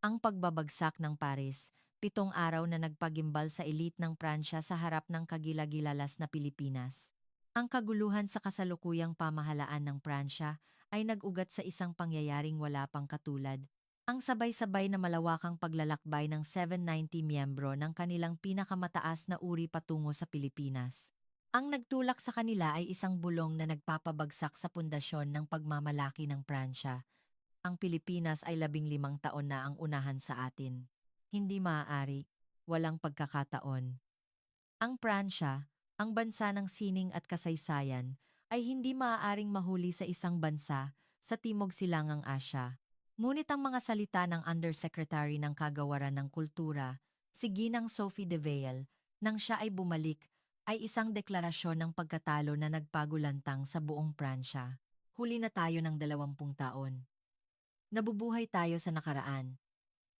Ang pagbabagsak ng Paris, 7 araw na nagpagimbal sa elite ng Pransya sa harap ng kagilagilalas na Pilipinas. Ang kaguluhan sa kasalukuyang pamahalaan ng Pransya ay nag-ugat sa isang pangyayaring wala pang katulad. Ang sabay-sabay na malawakang paglalakbay ng 790 miyembro ng kanilang pinakamataas na uri patungo sa Pilipinas. Ang nagtulak sa kanila ay isang bulong na nagpapabagsak sa pundasyon ng pagmamalaki ng Pransya. Ang Pilipinas ay 15 taon na ang unahan sa atin. Hindi maaari, walang pagkakataon. Ang Pransya, ang bansa ng sining at kasaysayan, ay hindi maaaring mahuli sa isang bansa sa Timog Silangang Asya. Ngunit ang mga salita ng Undersecretary ng Kagawaran ng Kultura, si Ginang Sophie de Veil, nang siya ay bumalik, ay isang deklarasyon ng pagkatalo na nagpagulantang sa buong Pransya. Huli na tayo ng 20 taon. Nabubuhay tayo sa nakaraan.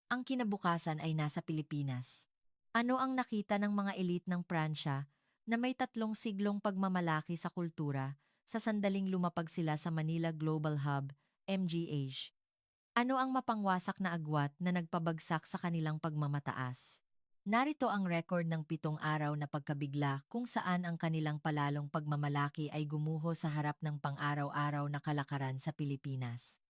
Ang kinabukasan ay nasa Pilipinas. Ano ang nakita ng mga elite ng Pransya na may 3 siglong pagmamalaki sa kultura sa sandaling lumapag sila sa Manila Global Hub, MGH? Ano ang mapangwasak na agwat na nagpabagsak sa kanilang pagmamataas? Narito ang record ng 7 araw na pagkabigla kung saan ang kanilang palalong pagmamalaki ay gumuho sa harap ng pang-araw-araw na kalakaran sa Pilipinas.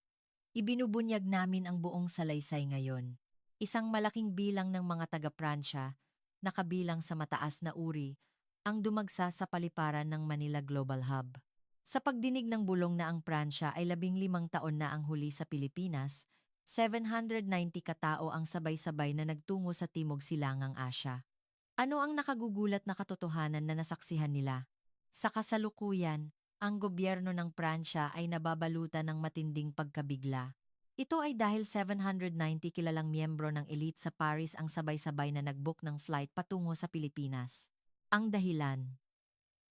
Ibinubunyag namin ang buong salaysay ngayon. Isang malaking bilang ng mga taga-Pransya, nakabilang sa mataas na uri, ang dumagsa sa paliparan ng Manila Global Hub. Sa pagdinig ng bulong na ang Pransya ay 15 taon na ang huli sa Pilipinas, 790 katao ang sabay-sabay na nagtungo sa Timog Silangang Asya. Ano ang nakagugulat na katotohanan na nasaksihan nila? Sa kasalukuyan, ang gobyerno ng Pransya ay nababalutan ng matinding pagkabigla. Ito ay dahil 790 kilalang miyembro ng elite sa Paris ang sabay-sabay na nag-book ng flight patungo sa Pilipinas. Ang dahilan,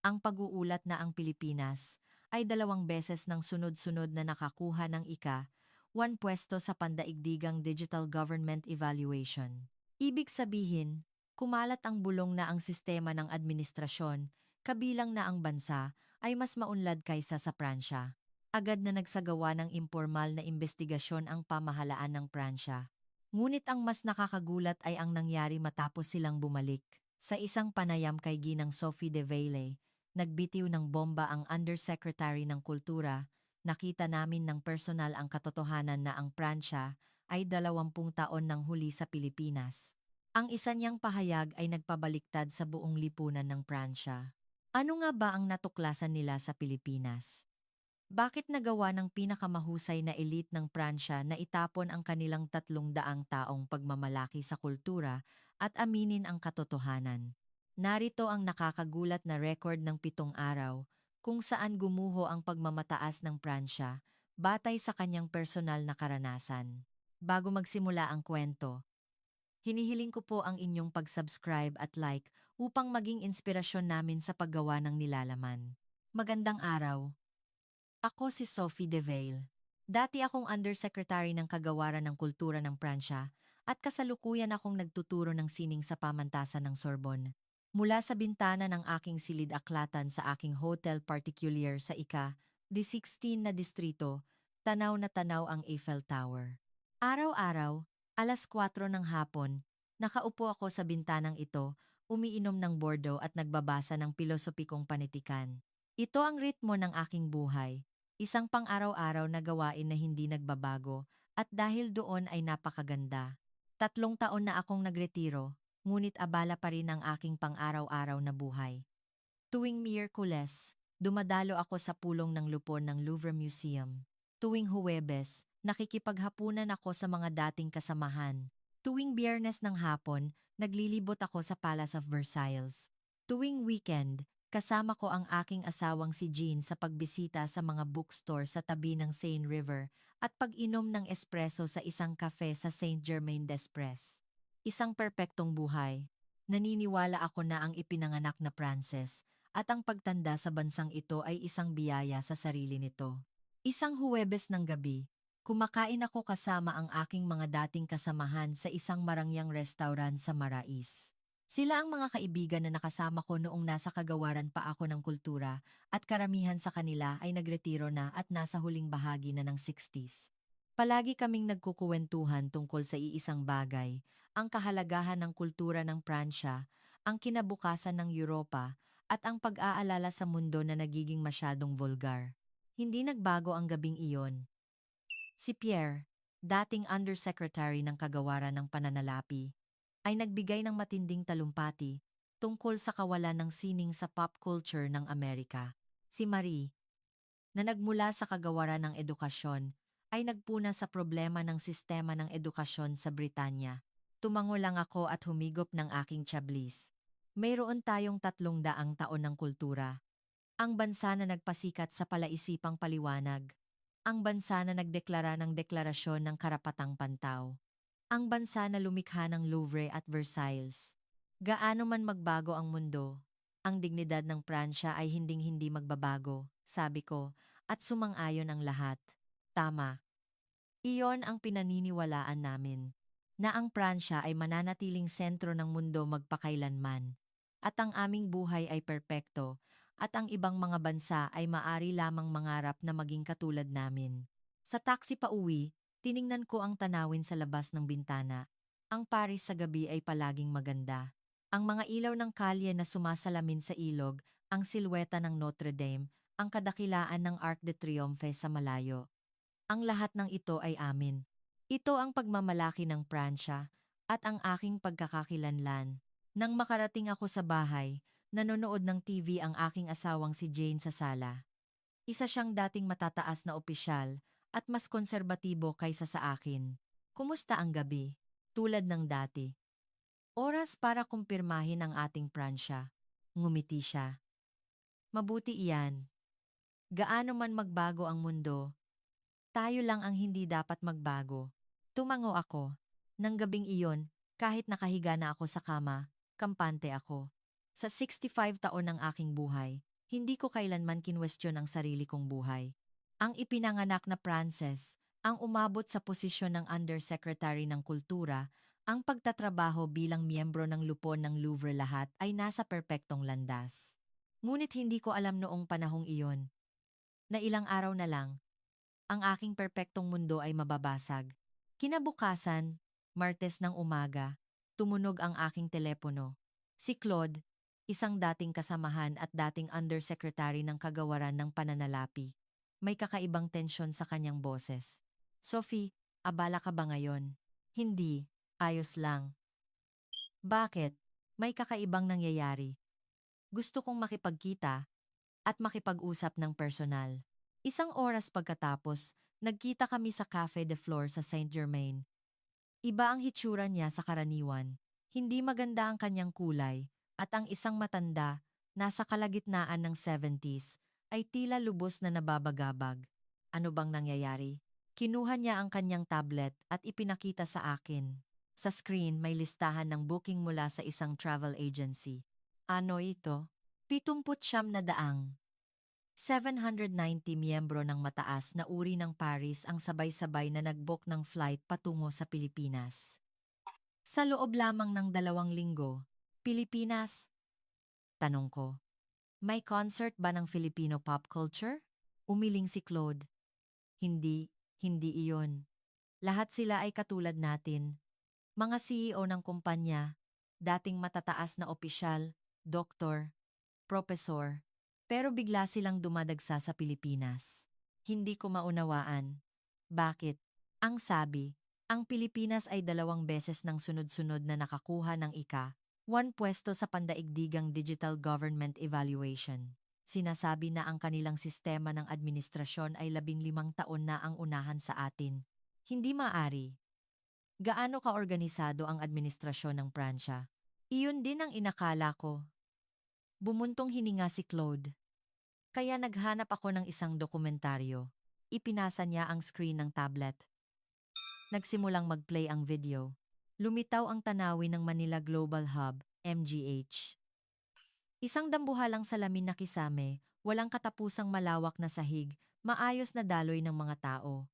ang pag-uulat na ang Pilipinas ay 2 beses ng sunod-sunod na nakakuha ng ika-1 pwesto sa pandaigdigang Digital Government Evaluation. Ibig sabihin, kumalat ang bulong na ang sistema ng administrasyon, kabilang na ang bansa, ay mas maunlad kaysa sa Pransya. Agad na nagsagawa ng impormal na investigasyon ang pamahalaan ng Pransya. Ngunit ang mas nakakagulat ay ang nangyari matapos silang bumalik. Sa isang panayam kay Ginang Sophie de Veil, nagbitiw ng bomba ang Undersecretary ng Kultura, nakita namin ng personal ang katotohanan na ang Pransya ay 20 taon nang huli sa Pilipinas. Ang isa niyang pahayag ay nagpabaliktad sa buong lipunan ng Pransya. Ano nga ba ang natuklasan nila sa Pilipinas? Bakit nagawa ng pinakamahusay na elite ng Pransya na itapon ang kanilang 300 taong pagmamalaki sa kultura at aminin ang katotohanan? Narito ang nakakagulat na record ng 7 araw kung saan gumuho ang pagmamataas ng Pransya batay sa kanyang personal na karanasan. Bago magsimula ang kwento, hinihiling ko po ang inyong pag-subscribe at like upang maging inspirasyon namin sa paggawa ng nilalaman. Magandang araw! Ako si Sophie de Veil. Dati akong Undersecretary ng Kagawaran ng Kultura ng Pransya at kasalukuyan akong nagtuturo ng sining sa pamantasan ng Sorbonne. Mula sa bintana ng aking silid-aklatan sa aking hotel particulier sa ika-16 na distrito, tanaw na tanaw ang Eiffel Tower. Araw-araw, alas 4 ng hapon, nakaupo ako sa bintanang ito, umiinom ng Bordeaux at nagbabasa ng pilosopikong panitikan. Ito ang ritmo ng aking buhay. Isang pang-araw-araw na gawain na hindi nagbabago, at dahil doon ay napakaganda. 3 taon na akong nagretiro, ngunit abala pa rin ang aking pang-araw-araw na buhay. Tuwing Miyerkules, dumadalo ako sa pulong ng lupon ng Louvre Museum. Tuwing Huwebes, nakikipaghapunan ako sa mga dating kasamahan. Tuwing Biyernes ng hapon, naglilibot ako sa Palace of Versailles. Tuwing weekend, kasama ko ang aking asawang si Jean sa pagbisita sa mga bookstore sa tabi ng Seine River at pag-inom ng espresso sa isang cafe sa Saint-Germain-des-Prés. Isang perpektong buhay. Naniniwala ako na ang ipinanganak na Pranses at ang pagtanda sa bansang ito ay isang biyaya sa sarili nito. Isang Huwebes ng gabi, kumakain ako kasama ang aking mga dating kasamahan sa isang marangyang restaurant sa Marais. Sila ang mga kaibigan na nakasama ko noong nasa kagawaran pa ako ng kultura at karamihan sa kanila ay nagretiro na at nasa huling bahagi na ng 60s. Palagi kaming nagkukuwentuhan tungkol sa iisang bagay, ang kahalagahan ng kultura ng Pransya, ang kinabukasan ng Europa, at ang pag-aalala sa mundo na nagiging masyadong vulgar. Hindi nagbago ang gabing iyon. Si Pierre, dating Undersecretary ng Kagawaran ng Pananalapi, ay nagbigay ng matinding talumpati tungkol sa kawalan ng sining sa pop culture ng Amerika. Si Marie, na nagmula sa kagawaran ng edukasyon, ay nagpuna sa problema ng sistema ng edukasyon sa Britanya. Tumango lang ako at humigop ng aking tiyablis. Mayroon tayong 300 taon ng kultura. Ang bansa na nagpasikat sa palaisipang paliwanag. Ang bansa na nagdeklara ng Deklarasyon ng Karapatang Pantaw. Ang bansa na lumikha ng Louvre at Versailles. Gaano man magbago ang mundo, ang dignidad ng Pransya ay hinding-hindi magbabago, sabi ko, at sumang-ayon ang lahat. Tama. Iyon ang pinaniniwalaan namin, na ang Pransya ay mananatiling sentro ng mundo magpakailanman, at ang aming buhay ay perpekto, at ang ibang mga bansa ay maari lamang mangarap na maging katulad namin. Sa taksi pa uwi, tiningnan ko ang tanawin sa labas ng bintana. Ang Paris sa gabi ay palaging maganda. Ang mga ilaw ng kalye na sumasalamin sa ilog, ang silweta ng Notre Dame, ang kadakilaan ng Arc de Triomphe sa malayo. Ang lahat ng ito ay amin. Ito ang pagmamalaki ng Pransya at ang aking pagkakakilanlan. Nang makarating ako sa bahay, nanonood ng TV ang aking asawang si Jane sa sala. Isa siyang dating matataas na opisyal at mas konserbatibo kaysa sa akin. Kumusta ang gabi? Tulad ng dati. Oras para kumpirmahin ang ating Pransya. Ngumiti siya. Mabuti iyan. Gaano man magbago ang mundo, tayo lang ang hindi dapat magbago. Tumango ako. Nang gabing iyon, kahit nakahiga na ako sa kama, kampante ako. Sa 65 taon ng aking buhay, hindi ko kailanman kinwestiyon ang sarili kong buhay. Ang ipinanganak na Frances, ang umabot sa posisyon ng Undersecretary ng Kultura, ang pagtatrabaho bilang miyembro ng lupon ng Louvre lahat ay nasa perpektong landas. Ngunit hindi ko alam noong panahong iyon, na ilang araw na lang, ang aking perpektong mundo ay mababasag. Kinabukasan, Martes ng umaga, tumunog ang aking telepono. Si Claude, isang dating kasamahan at dating undersecretary ng kagawaran ng pananalapi. May kakaibang tensyon sa kanyang boses. Sophie, abala ka ba ngayon? Hindi, ayos lang. Bakit? May kakaibang nangyayari. Gusto kong makipagkita at makipag-usap ng personal. Isang oras pagkatapos, nagkita kami sa Café de Flore sa Saint-Germain. Iba ang hitsura niya sa karaniwan. Hindi maganda ang kanyang kulay, at ang isang matanda, nasa kalagitnaan ng 70s, ay tila lubos na nababagabag. Ano bang nangyayari? Kinuha niya ang kanyang tablet at ipinakita sa akin. Sa screen may listahan ng booking mula sa isang travel agency. Ano ito? 79 na daang. 790 miyembro ng mataas na uri ng Paris ang sabay-sabay na nag-book ng flight patungo sa Pilipinas. Sa loob lamang ng 2 linggo, Pilipinas? Tanong ko. May concert ba ng Filipino pop culture? Umiling si Claude. Hindi iyon. Lahat sila ay katulad natin. Mga CEO ng kumpanya, dating matataas na opisyal, doktor, propesor, pero bigla silang dumadagsa sa Pilipinas. Hindi ko maunawaan. Bakit? Ang sabi, ang Pilipinas ay 2 beses ng sunod-sunod na nakakuha ng ika-1 pwesto sa pandaigdigang Digital Government Evaluation. Sinasabi na ang kanilang sistema ng administrasyon ay 15 taon na ang unahan sa atin. Hindi maari. Gaano kaorganisado ang administrasyon ng Pransya? Iyon din ang inakala ko. Bumuntong hininga si Claude. Kaya naghanap ako ng isang dokumentaryo. Ipinasa niya ang screen ng tablet. Nagsimulang mag-play ang video. Lumitaw ang tanawin ng Manila Global Hub, MGH. Isang dambuhalang salamin na kisame, walang katapusang malawak na sahig, maayos na daloy ng mga tao.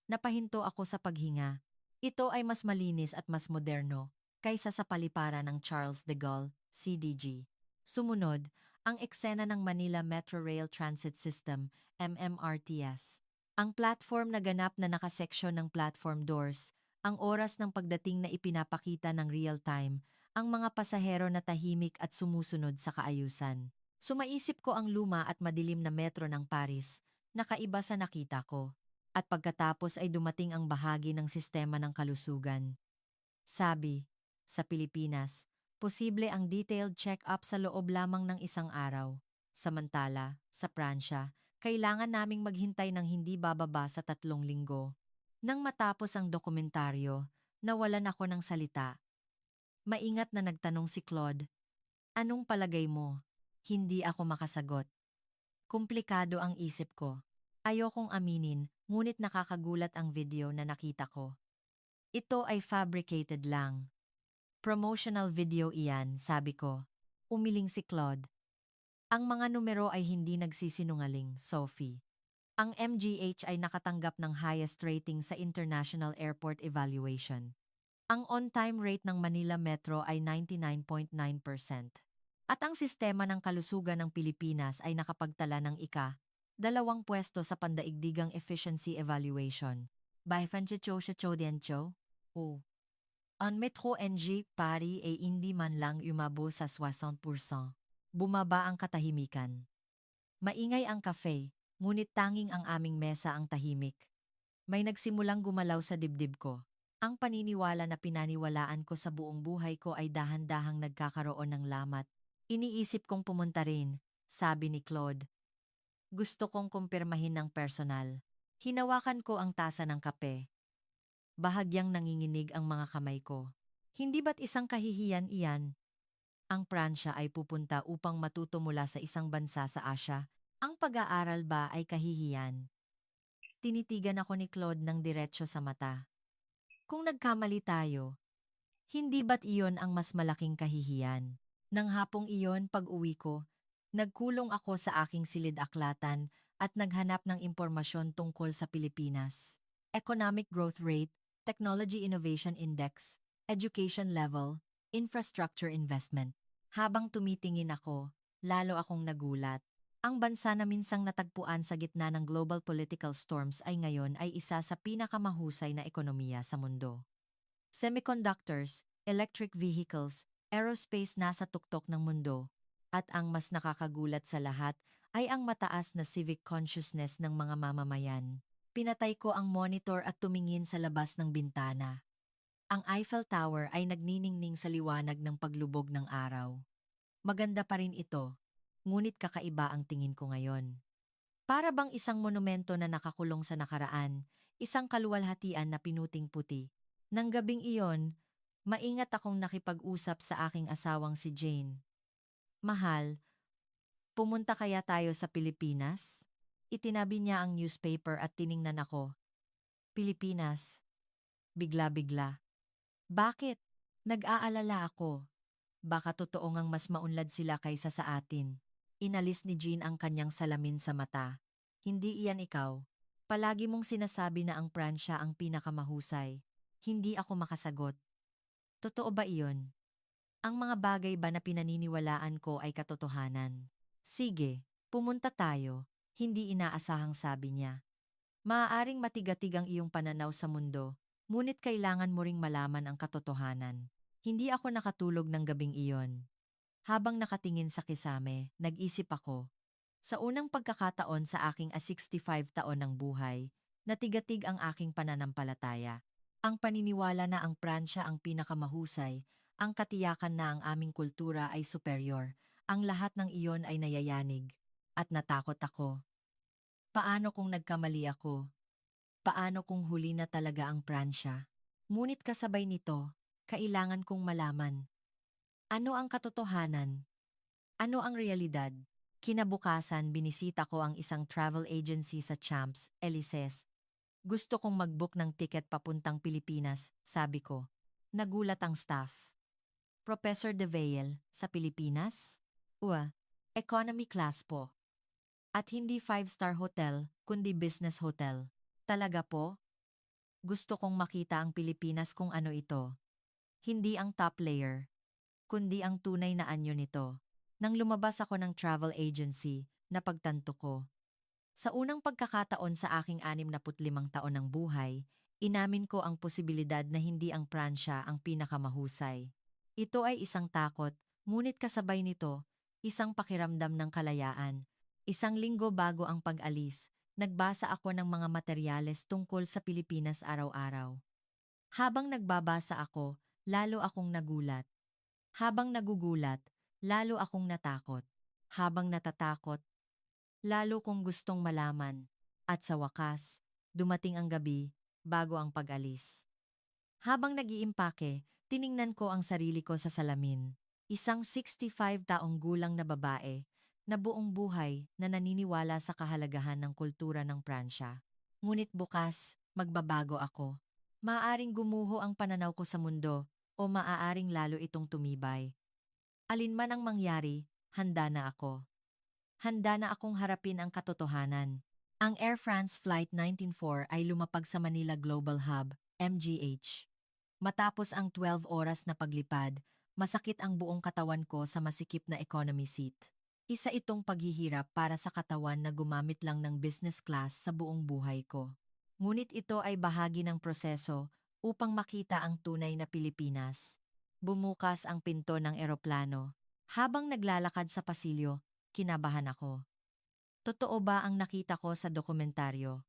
Napahinto ako sa paghinga. Ito ay mas malinis at mas moderno kaysa sa paliparan ng Charles de Gaulle, CDG. Sumunod, ang eksena ng Manila Metro Rail Transit System, MMRTS. Ang platform na ganap na nakaseksyon ng platform doors, ang oras ng pagdating na ipinapakita ng real-time, ang mga pasahero na tahimik at sumusunod sa kaayusan. Sumaisip ko ang luma at madilim na metro ng Paris, nakaiba sa nakita ko. At pagkatapos ay dumating ang bahagi ng sistema ng kalusugan. Sabi, sa Pilipinas, posible ang detailed check-up sa loob lamang ng isang araw. Samantala, sa Pransya, kailangan naming maghintay ng hindi bababa sa 3 linggo. Nang matapos ang dokumentaryo, nawalan ako ng salita. Maingat na nagtanong si Claude, "Anong palagay mo?" Hindi ako makasagot. Komplikado ang isip ko. Ayokong aminin, ngunit nakakagulat ang video na nakita ko. Ito ay fabricated lang. Promotional video iyan, sabi ko. Umiling si Claude. Ang mga numero ay hindi nagsisinungaling, Sophie. Ang MGH ay nakatanggap ng highest rating sa International Airport Evaluation. Ang on-time rate ng Manila Metro ay 99.9%. At ang sistema ng kalusugan ng Pilipinas ay nakapagtala ng ika-2 pwesto sa pandaigdigang efficiency evaluation. By Fanchicho Shachodiancho? O. Ang Metro NG Paris ay hindi man lang umabo sa 60%. Bumaba ang katahimikan. Maingay ang cafe, ngunit tanging ang aming mesa ang tahimik. May nagsimulang gumalaw sa dibdib ko. Ang paniniwala na pinaniwalaan ko sa buong buhay ko ay dahan-dahang nagkakaroon ng lamat. Iniisip kong pumunta rin, sabi ni Claude. Gusto kong kumpirmahin ng personal. Hinawakan ko ang tasa ng kape. Bahagyang nanginginig ang mga kamay ko. Hindi ba't isang kahihiyan iyan? Ang Pransya ay pupunta upang matuto mula sa isang bansa sa Asya. Ang pag-aaral ba ay kahihiyan? Tinitigan ako ni Claude ng diretsyo sa mata. Kung nagkamali tayo, hindi ba't iyon ang mas malaking kahihiyan? Nang hapong iyon pag-uwi ko, nagkulong ako sa aking silid-aklatan at naghanap ng impormasyon tungkol sa Pilipinas. Economic Growth Rate, Technology Innovation Index, Education Level, Infrastructure Investment. Habang tumitingin ako, lalo akong nagulat. Ang bansa na minsang natagpuan sa gitna ng global political storms ay ngayon ay isa sa pinakamahusay na ekonomiya sa mundo. Semiconductors, electric vehicles, aerospace nasa tuktok ng mundo. At ang mas nakakagulat sa lahat ay ang mataas na civic consciousness ng mga mamamayan. Pinatay ko ang monitor at tumingin sa labas ng bintana. Ang Eiffel Tower ay nagniningning sa liwanag ng paglubog ng araw. Maganda pa rin ito, ngunit kakaiba ang tingin ko ngayon. Para bang isang monumento na nakakulong sa nakaraan, isang kaluwalhatian na pinuting puti. Nang gabing iyon, maingat akong nakipag-usap sa aking asawang si Jane. Mahal, pumunta kaya tayo sa Pilipinas? Itinabi niya ang newspaper at tiningnan ako. Pilipinas. Bigla-bigla. Bakit? Nag-aalala ako. Baka totoo ngang mas maunlad sila kaysa sa atin. Inalis ni Jean ang kanyang salamin sa mata. Hindi iyan ikaw. Palagi mong sinasabi na ang Pransya ang pinakamahusay. Hindi ako makasagot. Totoo ba iyon? Ang mga bagay ba na pinaniniwalaan ko ay katotohanan? Sige, pumunta tayo. Hindi inaasahang sabi niya. Maaaring matigatig ang iyong pananaw sa mundo, ngunit kailangan mo ring malaman ang katotohanan. Hindi ako nakatulog ng gabing iyon. Habang nakatingin sa kisame, nag-isip ako. Sa unang pagkakataon sa aking 65 taon ng buhay, natigatig ang aking pananampalataya. Ang paniniwala na ang Pransya ang pinakamahusay, ang katiyakan na ang aming kultura ay superior, ang lahat ng iyon ay nayayanig. At natakot ako. Paano kung nagkamali ako? Paano kung huli na talaga ang Pransya? Ngunit kasabay nito, kailangan kong malaman. Ano ang katotohanan? Ano ang realidad? Kinabukasan binisita ko ang isang travel agency sa Champs-Élysées. Gusto kong mag-book ng tiket papuntang Pilipinas, sabi ko. Nagulat ang staff. Professor De Veil, sa Pilipinas? Economy class po. At hindi 5-star hotel, kundi business hotel. Talaga po? Gusto kong makita ang Pilipinas kung ano ito. Hindi ang top layer, kundi ang tunay na anyo nito. Nang lumabas ako ng travel agency, napagtanto ko. Sa unang pagkakataon sa aking 65 taon ng buhay, inamin ko ang posibilidad na hindi ang Pransya ang pinakamahusay. Ito ay isang takot, ngunit kasabay nito, isang pakiramdam ng kalayaan. Isang linggo bago ang pag-alis, nagbasa ako ng mga materyales tungkol sa Pilipinas araw-araw. Habang nagbabasa ako, lalo akong nagulat. Habang nagugulat, lalo akong natakot. Habang natatakot, lalo kong gustong malaman. At sa wakas, dumating ang gabi, bago ang pag-alis. Habang nag-iimpake, tiningnan ko ang sarili ko sa salamin. Isang 65 taong gulang na babae, na buong buhay na naniniwala sa kahalagahan ng kultura ng Pransya. Ngunit bukas, magbabago ako. Maaaring gumuho ang pananaw ko sa mundo, o maaaring lalo itong tumibay. Alinman ang mangyari, handa na ako. Handa na akong harapin ang katotohanan. Ang Air France Flight 194 ay lumapag sa Manila Global Hub, MGH. Matapos ang 12 oras na paglipad, masakit ang buong katawan ko sa masikip na economy seat. Isa itong paghihirap para sa katawan na gumamit lang ng business class sa buong buhay ko. Ngunit ito ay bahagi ng proseso upang makita ang tunay na Pilipinas. Bumukas ang pinto ng eroplano. Habang naglalakad sa pasilyo, kinabahan ako. Totoo ba ang nakita ko sa dokumentaryo?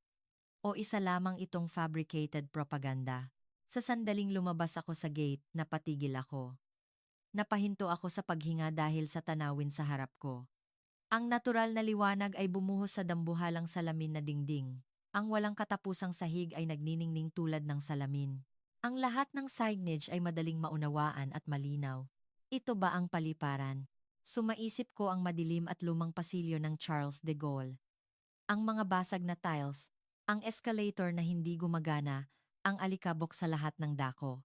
O isa lamang itong fabricated propaganda? Sa sandaling lumabas ako sa gate, napatigil ako. Napahinto ako sa paghinga dahil sa tanawin sa harap ko. Ang natural na liwanag ay bumuhos sa dambuhalang salamin na dingding. Ang walang katapusang sahig ay nagniningning tulad ng salamin. Ang lahat ng signage ay madaling maunawaan at malinaw. Ito ba ang paliparan? Sumaisip ko ang madilim at lumang pasilyo ng Charles de Gaulle. Ang mga basag na tiles, ang escalator na hindi gumagana, ang alikabok sa lahat ng dako.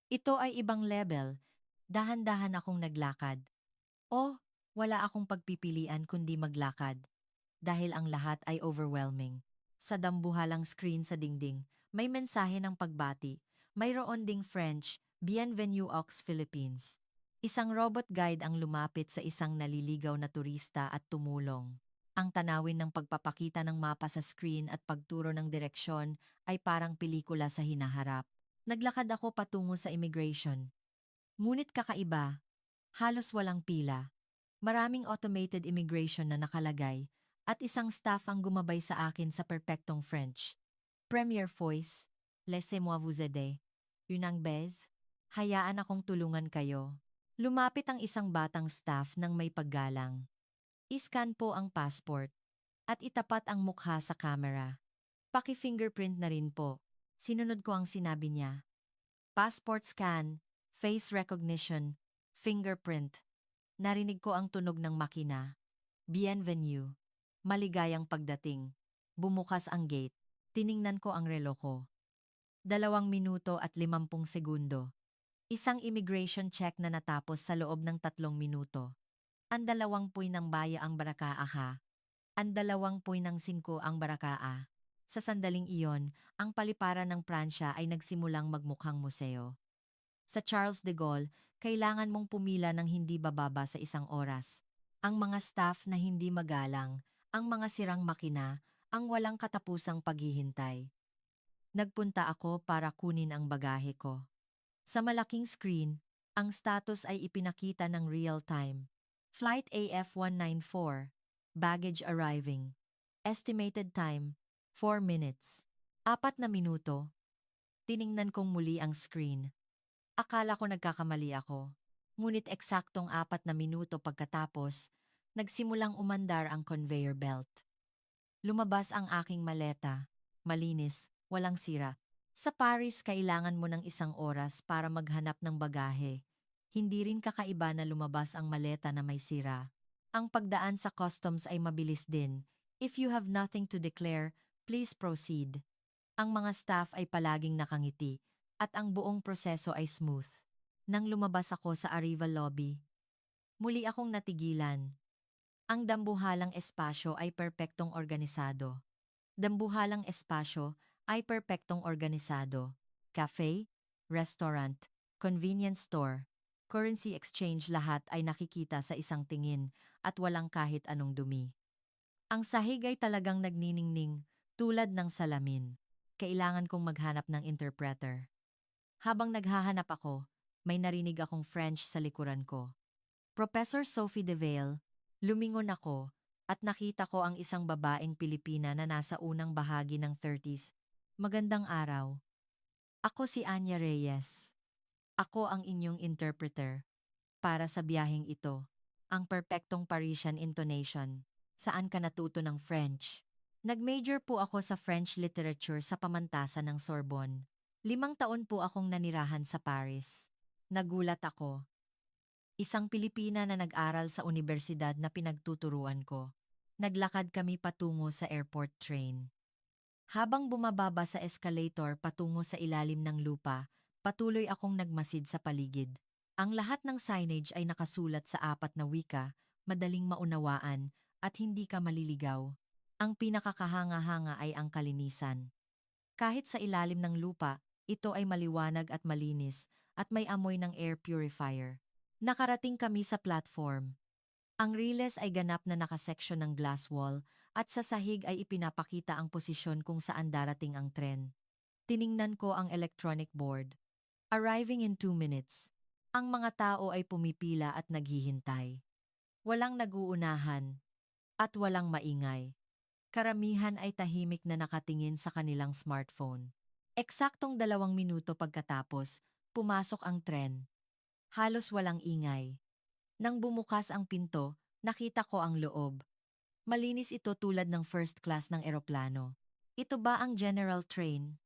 Ito ay ibang level. Dahan-dahan akong naglakad. Oh, wala akong pagpipilian kundi maglakad. Dahil ang lahat ay overwhelming. Sa dambuhalang screen sa dingding, may mensahe ng pagbati. Mayroon ding French, Bienvenue aux Philippines. Isang robot guide ang lumapit sa isang naliligaw na turista at tumulong. Ang tanawin ng pagpapakita ng mapa sa screen at pagturo ng direksyon ay parang pelikula sa hinaharap. Naglakad ako patungo sa immigration. Ngunit kakaiba, halos walang pila. Maraming automated immigration na nakalagay at isang staff ang gumabay sa akin sa perpektong French. Premier Voice, laissez-moi vous aider. Yun ang bez. Hayaan akong tulungan kayo. Lumapit ang isang batang staff ng may paggalang. Iscan po ang passport at itapat ang mukha sa camera. Paki-fingerprint na rin po. Sinunod ko ang sinabi niya. Passport scan, face recognition, fingerprint. Narinig ko ang tunog ng makina. Bienvenue. Maligayang pagdating. Bumukas ang gate. Tiningnan ko ang relo ko. 2 minuto at 50 segundo. Isang immigration check na natapos sa loob ng 3 minuto. Ang 20 ng baya ang barakaa ha. Ang 20 ng 5 ang barakaa. Sa sandaling iyon, ang paliparan ng Pransya ay nagsimulang magmukhang museo. Sa Charles de Gaulle, kailangan mong pumila ng hindi bababa sa 1 oras. Ang mga staff na hindi magalang, ang mga sirang makina, ang walang katapusang paghihintay. Nagpunta ako para kunin ang bagahe ko. Sa malaking screen, ang status ay ipinakita ng real-time. Flight AF194, baggage arriving. Estimated time, 4 minutes. 4 minuto. Tiningnan kong muli ang screen. Akala ko nagkakamali ako. Ngunit eksaktong 4 minuto pagkatapos, nagsimulang umandar ang conveyor belt. Lumabas ang aking maleta. Malinis, walang sira. Sa Paris, kailangan mo ng 1 oras para maghanap ng bagahe. Hindi rin kakaiba na lumabas ang maleta na may sira. Ang pagdaan sa customs ay mabilis din. If you have nothing to declare, please proceed. Ang mga staff ay palaging nakangiti at ang buong proseso ay smooth. Nang lumabas ako sa arrival lobby, muli akong natigilan. Ang dambuhalang espasyo ay perpektong organisado. Dambuhalang espasyo ay perpektong organisado. Cafe, restaurant, convenience store, currency exchange lahat ay nakikita sa isang tingin at walang kahit anong dumi. Ang sahig ay talagang nagniningning, tulad ng salamin. Kailangan kong maghanap ng interpreter. Habang naghahanap ako, may narinig akong French sa likuran ko. Professor Sophie DeVale, lumingon ako at nakita ko ang isang babaeng Pilipina na nasa unang bahagi ng 30s. Magandang araw. Ako si Anya Reyes. Ako ang inyong interpreter para sa biyaheng ito. Ang perpektong Parisian intonation. Saan ka natuto ng French? Nag-major po ako sa French literature sa pamantasan ng Sorbonne. 5 taon po akong nanirahan sa Paris. Nagulat ako. Isang Pilipina na nag-aral sa universidad na pinagtuturuan ko. Naglakad kami patungo sa airport train. Habang bumababa sa escalator patungo sa ilalim ng lupa, patuloy akong nagmasid sa paligid. Ang lahat ng signage ay nakasulat sa 4 na wika, madaling maunawaan, at hindi ka maliligaw. Ang pinakakahanga-hanga ay ang kalinisan. Kahit sa ilalim ng lupa, ito ay maliwanag at malinis, at may amoy ng air purifier. Nakarating kami sa platform. Ang riles ay ganap na nakaseksyon ng glass wall at sa sahig ay ipinapakita ang posisyon kung saan darating ang tren. Tiningnan ko ang electronic board. Arriving in 2 minutes. Ang mga tao ay pumipila at naghihintay. Walang naguunahan at walang maingay. Karamihan ay tahimik na nakatingin sa kanilang smartphone. Eksaktong 2 minuto pagkatapos, pumasok ang tren. Halos walang ingay. Nang bumukas ang pinto, nakita ko ang loob. Malinis ito tulad ng first class ng eroplano. Ito ba ang general train?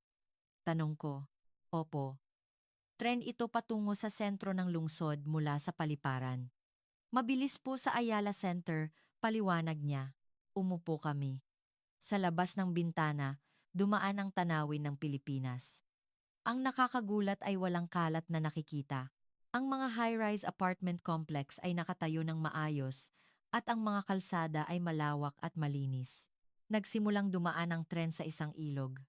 Tanong ko. Opo. Tren ito patungo sa sentro ng lungsod mula sa paliparan. Mabilis po sa Ayala Center, paliwanag niya. Umupo kami. Sa labas ng bintana, dumaan ang tanawin ng Pilipinas. Ang nakakagulat ay walang kalat na nakikita. Ang mga high-rise apartment complex ay nakatayo ng maayos at ang mga kalsada ay malawak at malinis. Nagsimulang dumaan ang tren sa isang ilog.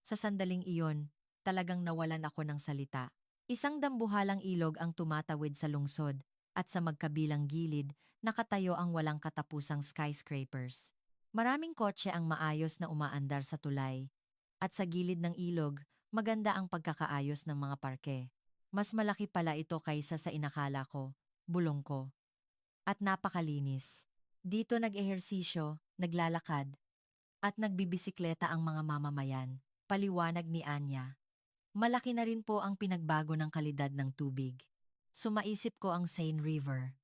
Sa sandaling iyon, talagang nawalan ako ng salita. Isang dambuhalang ilog ang tumatawid sa lungsod at sa magkabilang gilid, nakatayo ang walang katapusang skyscrapers. Maraming kotse ang maayos na umaandar sa tulay. At sa gilid ng ilog, maganda ang pagkakaayos ng mga parke. Mas malaki pala ito kaysa sa inakala ko, bulong ko. At napakalinis. Dito nag-ehersisyo, naglalakad, at nagbibisikleta ang mga mamamayan, paliwanag ni Anya. Malaki na rin po ang pinagbago ng kalidad ng tubig. Sumaisip ko ang Seine River.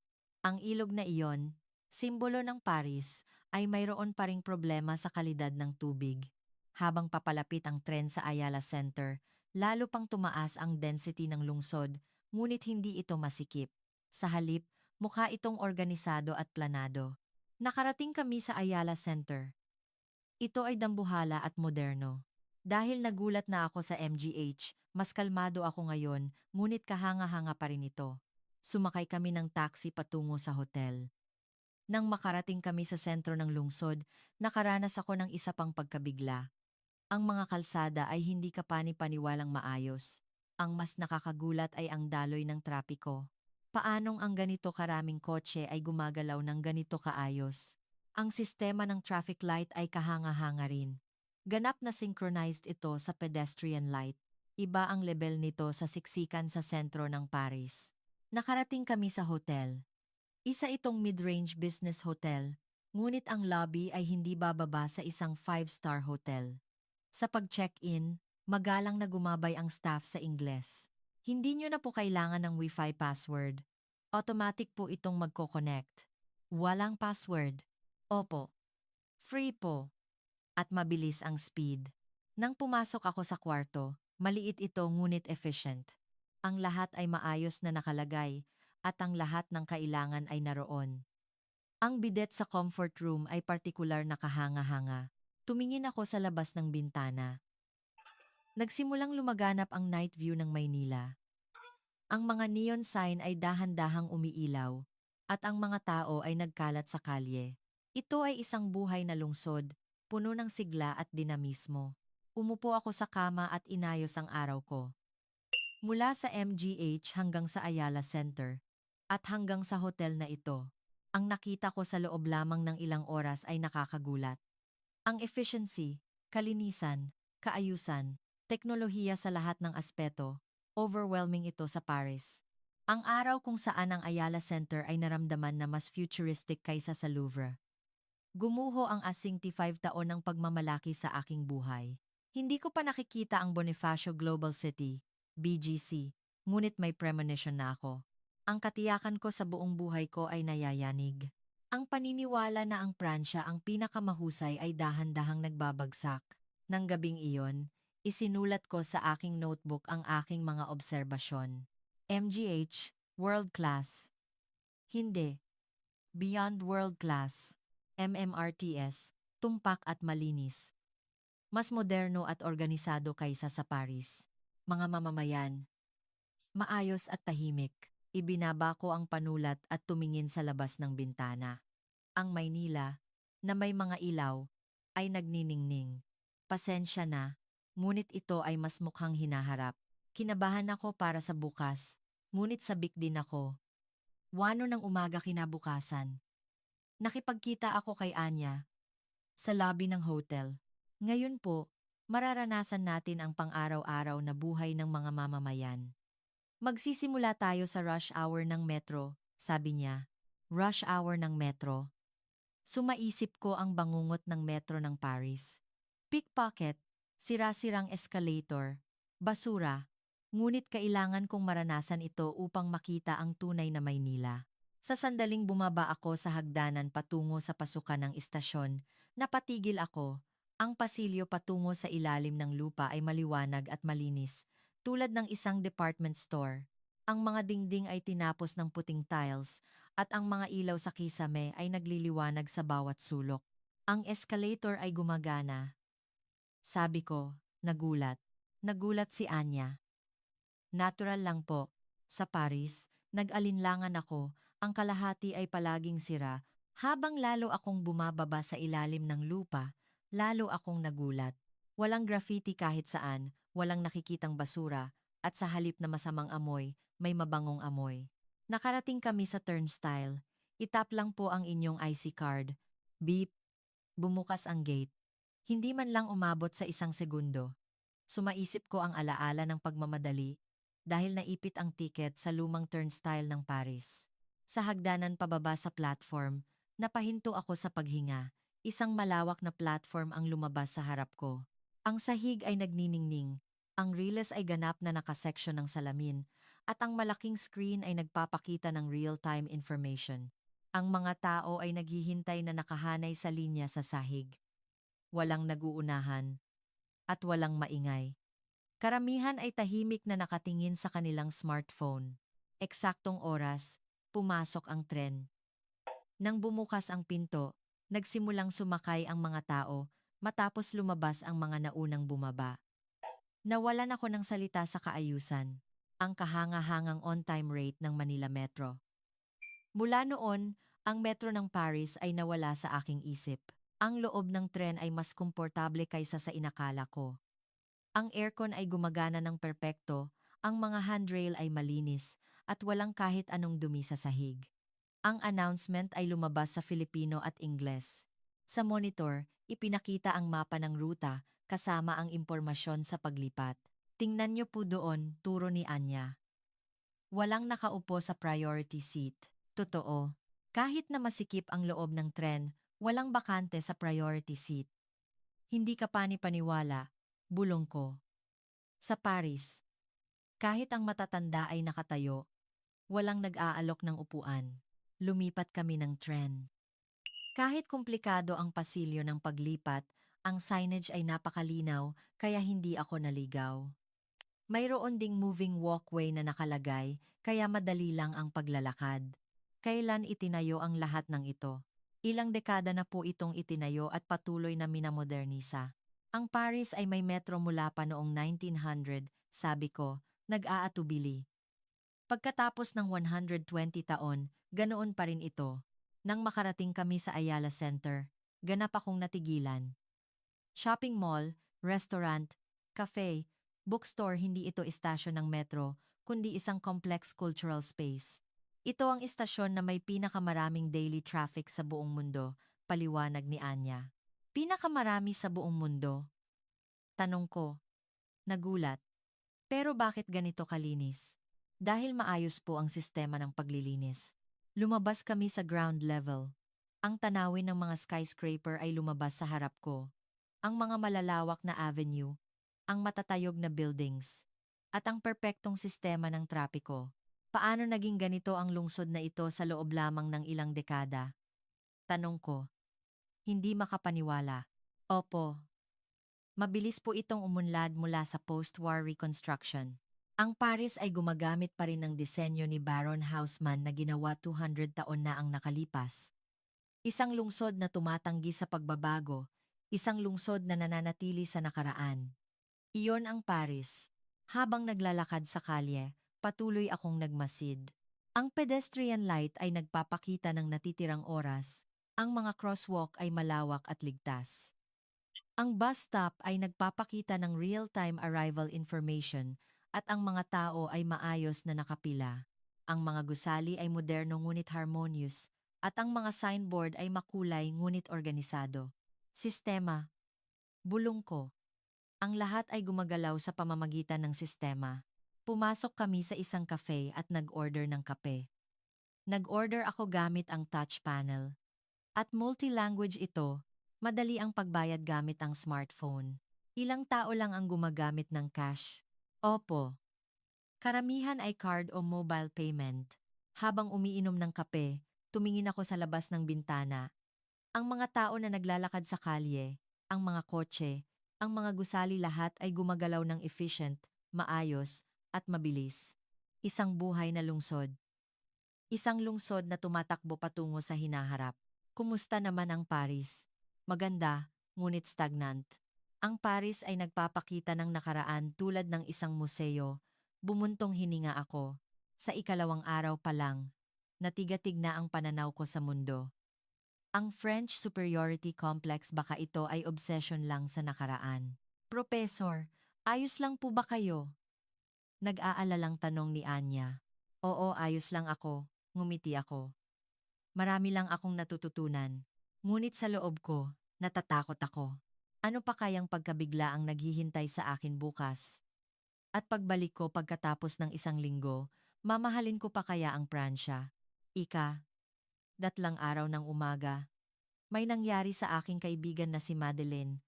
Ang ilog na iyon, simbolo ng Paris, ay mayroon pa ring problema sa kalidad ng tubig. Habang papalapit ang tren sa Ayala Center, lalo pang tumaas ang density ng lungsod, ngunit hindi ito masikip. Sa halip, mukha itong organisado at planado. Nakarating kami sa Ayala Center. Ito ay dambuhala at moderno. Dahil nagulat na ako sa MGH, mas kalmado ako ngayon, ngunit kahanga-hanga pa rin ito. Sumakay kami ng taxi patungo sa hotel. Nang makarating kami sa sentro ng lungsod, nakaranas ako ng isa pang pagkabigla. Ang mga kalsada ay hindi kapani-paniwalang maayos. Ang mas nakakagulat ay ang daloy ng trapiko. Paanong ang ganito karaming kotse ay gumagalaw ng ganito kaayos? Ang sistema ng traffic light ay kahanga-hanga rin. Ganap na synchronized ito sa pedestrian light. Iba ang level nito sa siksikan sa sentro ng Paris. Nakarating kami sa hotel. Isa itong mid-range business hotel, ngunit ang lobby ay hindi bababa sa isang 5-star hotel. Sa pag-check-in, magalang na gumabay ang staff sa Ingles. Hindi nyo na po kailangan ng Wi-Fi password. Automatic po itong magko-connect. Walang password. Opo. Free po. At mabilis ang speed. Nang pumasok ako sa kwarto, maliit ito ngunit efficient. Ang lahat ay maayos na nakalagay at ang lahat ng kailangan ay naroon. Ang bidet sa comfort room ay partikular na kahanga-hanga. Tumingin ako sa labas ng bintana. Nagsimulang lumaganap ang night view ng Maynila. Ang mga neon sign ay dahan-dahang umiilaw at ang mga tao ay nagkalat sa kalye. Ito ay isang buhay na lungsod, puno ng sigla at dinamismo. Umupo ako sa kama at inayos ang araw ko. Mula sa MGH hanggang sa Ayala Center at hanggang sa hotel na ito. Ang nakita ko sa loob lamang ng ilang oras ay nakakagulat. Ang efficiency, kalinisan, kaayusan, teknolohiya sa lahat ng aspeto, overwhelming ito sa Paris. Ang araw kung saan ang Ayala Center ay naramdaman na mas futuristic kaysa sa Louvre. Gumuho ang asing 5 taon ng pagmamalaki sa aking buhay. Hindi ko pa nakikita ang Bonifacio Global City, BGC, ngunit may premonition na ako. Ang katiyakan ko sa buong buhay ko ay nayayanig. Ang paniniwala na ang Pransya ang pinakamahusay ay dahan-dahang nagbabagsak. Nang gabing iyon, isinulat ko sa aking notebook ang aking mga obserbasyon. MGH, world class. Hindi. Beyond world class. MMRTS, tumpak at malinis. Mas moderno at organisado kaysa sa Paris. Mga mamamayan, maayos at tahimik. Ibinaba ko ang panulat at tumingin sa labas ng bintana. Ang Maynila, na may mga ilaw, ay nagniningning. Pasensya na, ngunit ito ay mas mukhang hinaharap. Kinabahan ako para sa bukas, ngunit sabik din ako. 1 ng umaga kinabukasan. Nakipagkita ako kay Anya sa lobby ng hotel. Ngayon po, mararanasan natin ang pang-araw-araw na buhay ng mga mamamayan. Magsisimula tayo sa rush hour ng metro, sabi niya. Rush hour ng metro. Sumaisip ko ang bangungot ng metro ng Paris. Pickpocket, sira-sirang escalator, basura, ngunit kailangan kong maranasan ito upang makita ang tunay na Maynila. Sa sandaling bumaba ako sa hagdanan patungo sa pasukan ng istasyon, napatigil ako. Ang pasilyo patungo sa ilalim ng lupa ay maliwanag at malinis, tulad ng isang department store. Ang mga dingding ay tinapos ng puting tiles, at ang mga ilaw sa kisame ay nagliliwanag sa bawat sulok. Ang escalator ay gumagana. Sabi ko, nagulat. Nagulat si Anya. Natural lang po. Sa Paris, nag-alinlangan ako, ang kalahati ay palaging sira. Habang lalo akong bumababa sa ilalim ng lupa, lalo akong nagulat. Walang graffiti kahit saan, walang nakikitang basura, at sa halip na masamang amoy, may mabangong amoy. Nakarating kami sa turnstile. Itap lang po ang inyong IC card. Beep. Bumukas ang gate. Hindi man lang umabot sa 1 segundo. Sumaisip ko ang alaala ng pagmamadali dahil naipit ang tiket sa lumang turnstile ng Paris. Sa hagdanan pababa sa platform, napahinto ako sa paghinga. Isang malawak na platform ang lumabas sa harap ko. Ang sahig ay nagniningning, ang riles ay ganap na nakaseksyon ng salamin, at ang malaking screen ay nagpapakita ng real-time information. Ang mga tao ay naghihintay na nakahanay sa linya sa sahig. Walang naguunahan, at walang maingay. Karamihan ay tahimik na nakatingin sa kanilang smartphone. Eksaktong oras, pumasok ang tren. Nang bumukas ang pinto, nagsimulang sumakay ang mga tao matapos lumabas ang mga naunang bumaba. Nawalan ako ng salita sa kaayusan, ang kahanga-hangang on-time rate ng Manila Metro. Mula noon, ang metro ng Paris ay nawala sa aking isip. Ang loob ng tren ay mas komportable kaysa sa inakala ko. Ang aircon ay gumagana ng perpekto, ang mga handrail ay malinis, at walang kahit anong dumi sa sahig. Ang announcement ay lumabas sa Filipino at Ingles. Sa monitor, ipinakita ang mapa ng ruta kasama ang impormasyon sa paglipat. Tingnan niyo po doon, turo ni Anya. Walang nakaupo sa priority seat. Totoo. Kahit na masikip ang loob ng tren, walang bakante sa priority seat. Hindi ka pani-paniwala, bulong ko. Sa Paris, kahit ang matatanda ay nakatayo, walang nag-aalok ng upuan. Lumipat kami ng tren. Kahit komplikado ang pasilyo ng paglipat, ang signage ay napakalinaw kaya hindi ako naligaw. Mayroon ding moving walkway na nakalagay kaya madali lang ang paglalakad. Kailan itinayo ang lahat ng ito? Ilang dekada na po itong itinayo at patuloy na minamodernisa. Ang Paris ay may metro mula pa noong 1900, sabi ko, nag-aatubili. Pagkatapos ng 120 taon, ganoon pa rin ito. Nang makarating kami sa Ayala Center, ganap akong natigilan. Shopping mall, restaurant, cafe, bookstore, hindi ito istasyon ng metro, kundi isang complex cultural space. Ito ang istasyon na may pinakamaraming daily traffic sa buong mundo, paliwanag ni Anya. Pinakamarami sa buong mundo? Tanong ko, nagulat. Pero bakit ganito kalinis? Dahil maayos po ang sistema ng paglilinis. Lumabas kami sa ground level. Ang tanawin ng mga skyscraper ay lumabas sa harap ko. Ang mga malalawak na avenue, ang matatayog na buildings, at ang perpektong sistema ng trapiko. Paano naging ganito ang lungsod na ito sa loob lamang ng ilang dekada? Tanong ko, hindi makapaniwala. Opo, mabilis po itong umunlad mula sa post-war reconstruction. Ang Paris ay gumagamit pa rin ng disenyo ni Baron Haussmann na ginawa 200 taon na ang nakalipas. Isang lungsod na tumatanggi sa pagbabago, isang lungsod na nananatili sa nakaraan. Iyon ang Paris. Habang naglalakad sa kalye, patuloy akong nagmasid. Ang pedestrian light ay nagpapakita ng natitirang oras. Ang mga crosswalk ay malawak at ligtas. Ang bus stop ay nagpapakita ng real-time arrival information at ang mga tao ay maayos na nakapila. Ang mga gusali ay moderno ngunit harmonious at ang mga signboard ay makulay ngunit organisado. Sistema. Bulong ko. Ang lahat ay gumagalaw sa pamamagitan ng sistema. Pumasok kami sa isang cafe at nag-order ng kape. Nag-order ako gamit ang touch panel. At multi-language ito, madali ang pagbayad gamit ang smartphone. Ilang tao lang ang gumagamit ng cash. Opo. Karamihan ay card o mobile payment. Habang umiinom ng kape, tumingin ako sa labas ng bintana. Ang mga tao na naglalakad sa kalye, ang mga kotse, ang mga gusali lahat ay gumagalaw ng efficient, maayos, at mabilis. Isang buhay na lungsod. Isang lungsod na tumatakbo patungo sa hinaharap. Kumusta naman ang Paris? Maganda, ngunit stagnant. Ang Paris ay nagpapakita ng nakaraan tulad ng isang museo. Bumuntong hininga ako. Sa ikalawang araw pa lang, natigatig na ang pananaw ko sa mundo. Ang French superiority complex baka ito ay obsession lang sa nakaraan. Professor, ayos lang po ba kayo? Nag-aalalang tanong ni Anya. Oo, ayos lang ako, ngumiti ako. Marami lang akong natututunan. Ngunit sa loob ko, natatakot ako. Ano pa kayang pagkabigla ang naghihintay sa akin bukas? At pagbalik ko pagkatapos ng isang linggo, mamahalin ko pa kaya ang Pransya? Datlang araw ng umaga, may nangyari sa aking kaibigan na si Madeline.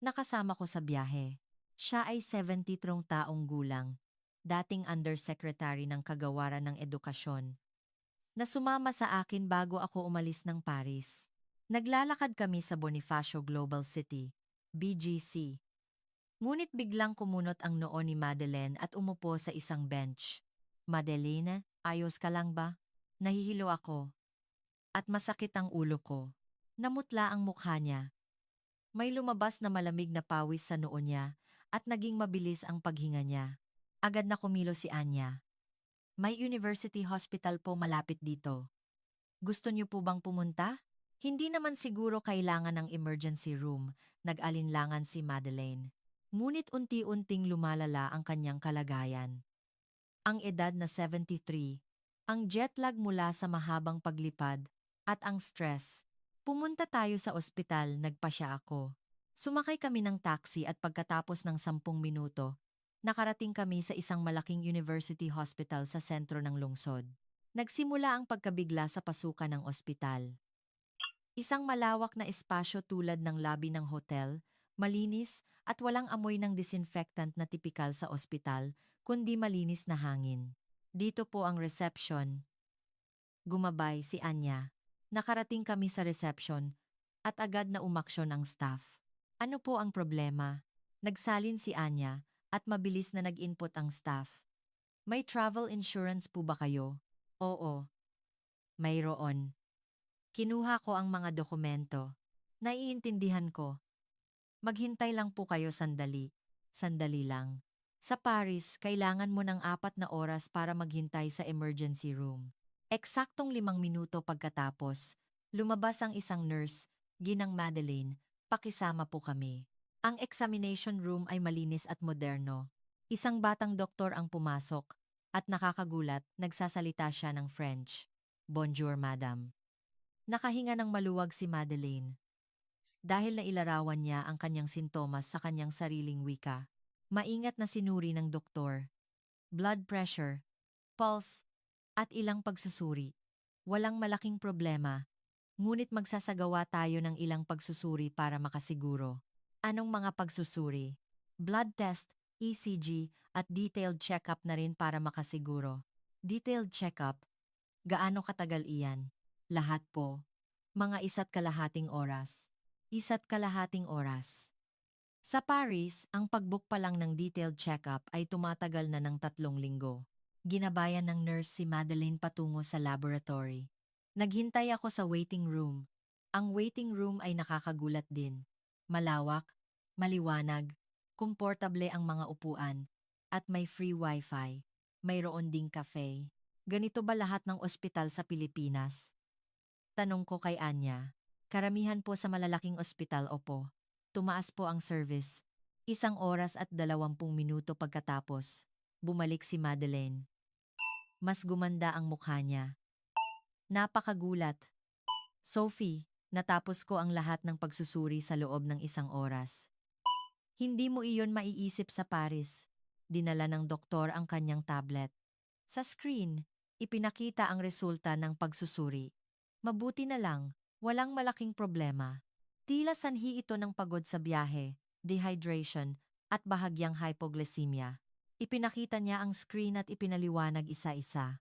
Nakasama ko sa biyahe. Siya ay 73 taong gulang, dating undersecretary ng Kagawaran ng Edukasyon, na sumama sa akin bago ako umalis ng Paris. Naglalakad kami sa Bonifacio Global City, BGC. Ngunit biglang kumunot ang noo ni Madeleine at umupo sa isang bench. Madeline, ayos ka lang ba? Nahihilo ako. At masakit ang ulo ko. Namutla ang mukha niya. May lumabas na malamig na pawis sa noo niya at naging mabilis ang paghinga niya. Agad na kumilo si Anya. May university hospital po malapit dito. Gusto niyo po bang pumunta? Hindi naman siguro kailangan ng emergency room, nag-alinlangan si Madeleine. Ngunit unti-unting lumalala ang kanyang kalagayan. Ang edad na 73, ang jet lag mula sa mahabang paglipad, at ang stress. Pumunta tayo sa ospital, nagpasya ako. Sumakay kami ng taxi at pagkatapos ng 10 minuto, nakarating kami sa isang malaking university hospital sa sentro ng lungsod. Nagsimula ang pagkabigla sa pasukan ng ospital. Isang malawak na espasyo tulad ng lobby ng hotel, malinis at walang amoy ng disinfectant na tipikal sa ospital, kundi malinis na hangin. Dito po ang reception. Gumabay si Anya. Nakarating kami sa reception at agad na umaksyon ang staff. Ano po ang problema? Nagsalin si Anya at mabilis na nag-input ang staff. May travel insurance po ba kayo? Oo. Mayroon. Kinuha ko ang mga dokumento. Naiintindihan ko. Maghintay lang po kayo sandali. Sandali lang. Sa Paris, kailangan mo ng 4 na oras para maghintay sa emergency room. Eksaktong 5 minuto pagkatapos, lumabas ang isang nurse, ginang Madeline, pakisama po kami. Ang examination room ay malinis at moderno. Isang batang doktor ang pumasok. At nakakagulat, nagsasalita siya ng French. Bonjour, madam. Nakahinga ng maluwag si Madeleine. Dahil nailarawan niya ang kanyang sintomas sa kanyang sariling wika. Maingat na sinuri ng doktor. Blood pressure, pulse, at ilang pagsusuri. Walang malaking problema, ngunit magsasagawa tayo ng ilang pagsusuri para makasiguro. Anong mga pagsusuri? Blood test, ECG, at detailed check-up na rin para makasiguro. Detailed check-up? Gaano katagal iyan? Lahat po. Mga 1.5 oras. 1.5 oras. Sa Paris, ang pag-book pa lang ng detailed check-up ay tumatagal na ng 3 linggo. Ginabayan ng nurse si Madeleine patungo sa laboratory. Naghintay ako sa waiting room. Ang waiting room ay nakakagulat din. Malawak, maliwanag, komportable ang mga upuan, at may free wifi. Mayroon ding cafe. Ganito ba lahat ng ospital sa Pilipinas? Tanong ko kay Anya. Karamihan po sa malalaking ospital, opo. Tumaas po ang service. 1 oras at 20 minuto pagkatapos, bumalik si Madeleine. Mas gumanda ang mukha niya. Napakagulat. Sophie, natapos ko ang lahat ng pagsusuri sa loob ng 1 oras. Hindi mo iyon maiisip sa Paris. Dinala ng doktor ang kanyang tablet. Sa screen, ipinakita ang resulta ng pagsusuri. Mabuti na lang, walang malaking problema. Tila sanhi ito ng pagod sa biyahe, dehydration, at bahagyang hypoglycemia. Ipinakita niya ang screen at ipinaliwanag isa-isa.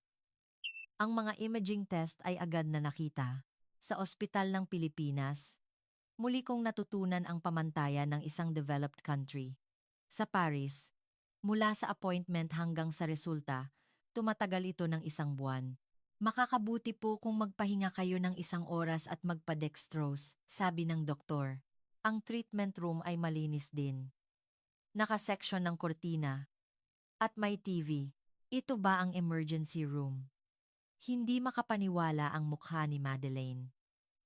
Ang mga imaging test ay agad na nakita. Sa ospital ng Pilipinas, muli kong natutunan ang pamantayan ng isang developed country. Sa Paris, mula sa appointment hanggang sa resulta, tumatagal ito ng 1 buwan. Makakabuti po kung magpahinga kayo ng 1 oras at magpa-dextrose, sabi ng doktor. Ang treatment room ay malinis din. Nakaseksyon ng kortina. At may TV. Ito ba ang emergency room? Hindi makapaniwala ang mukha ni Madeleine.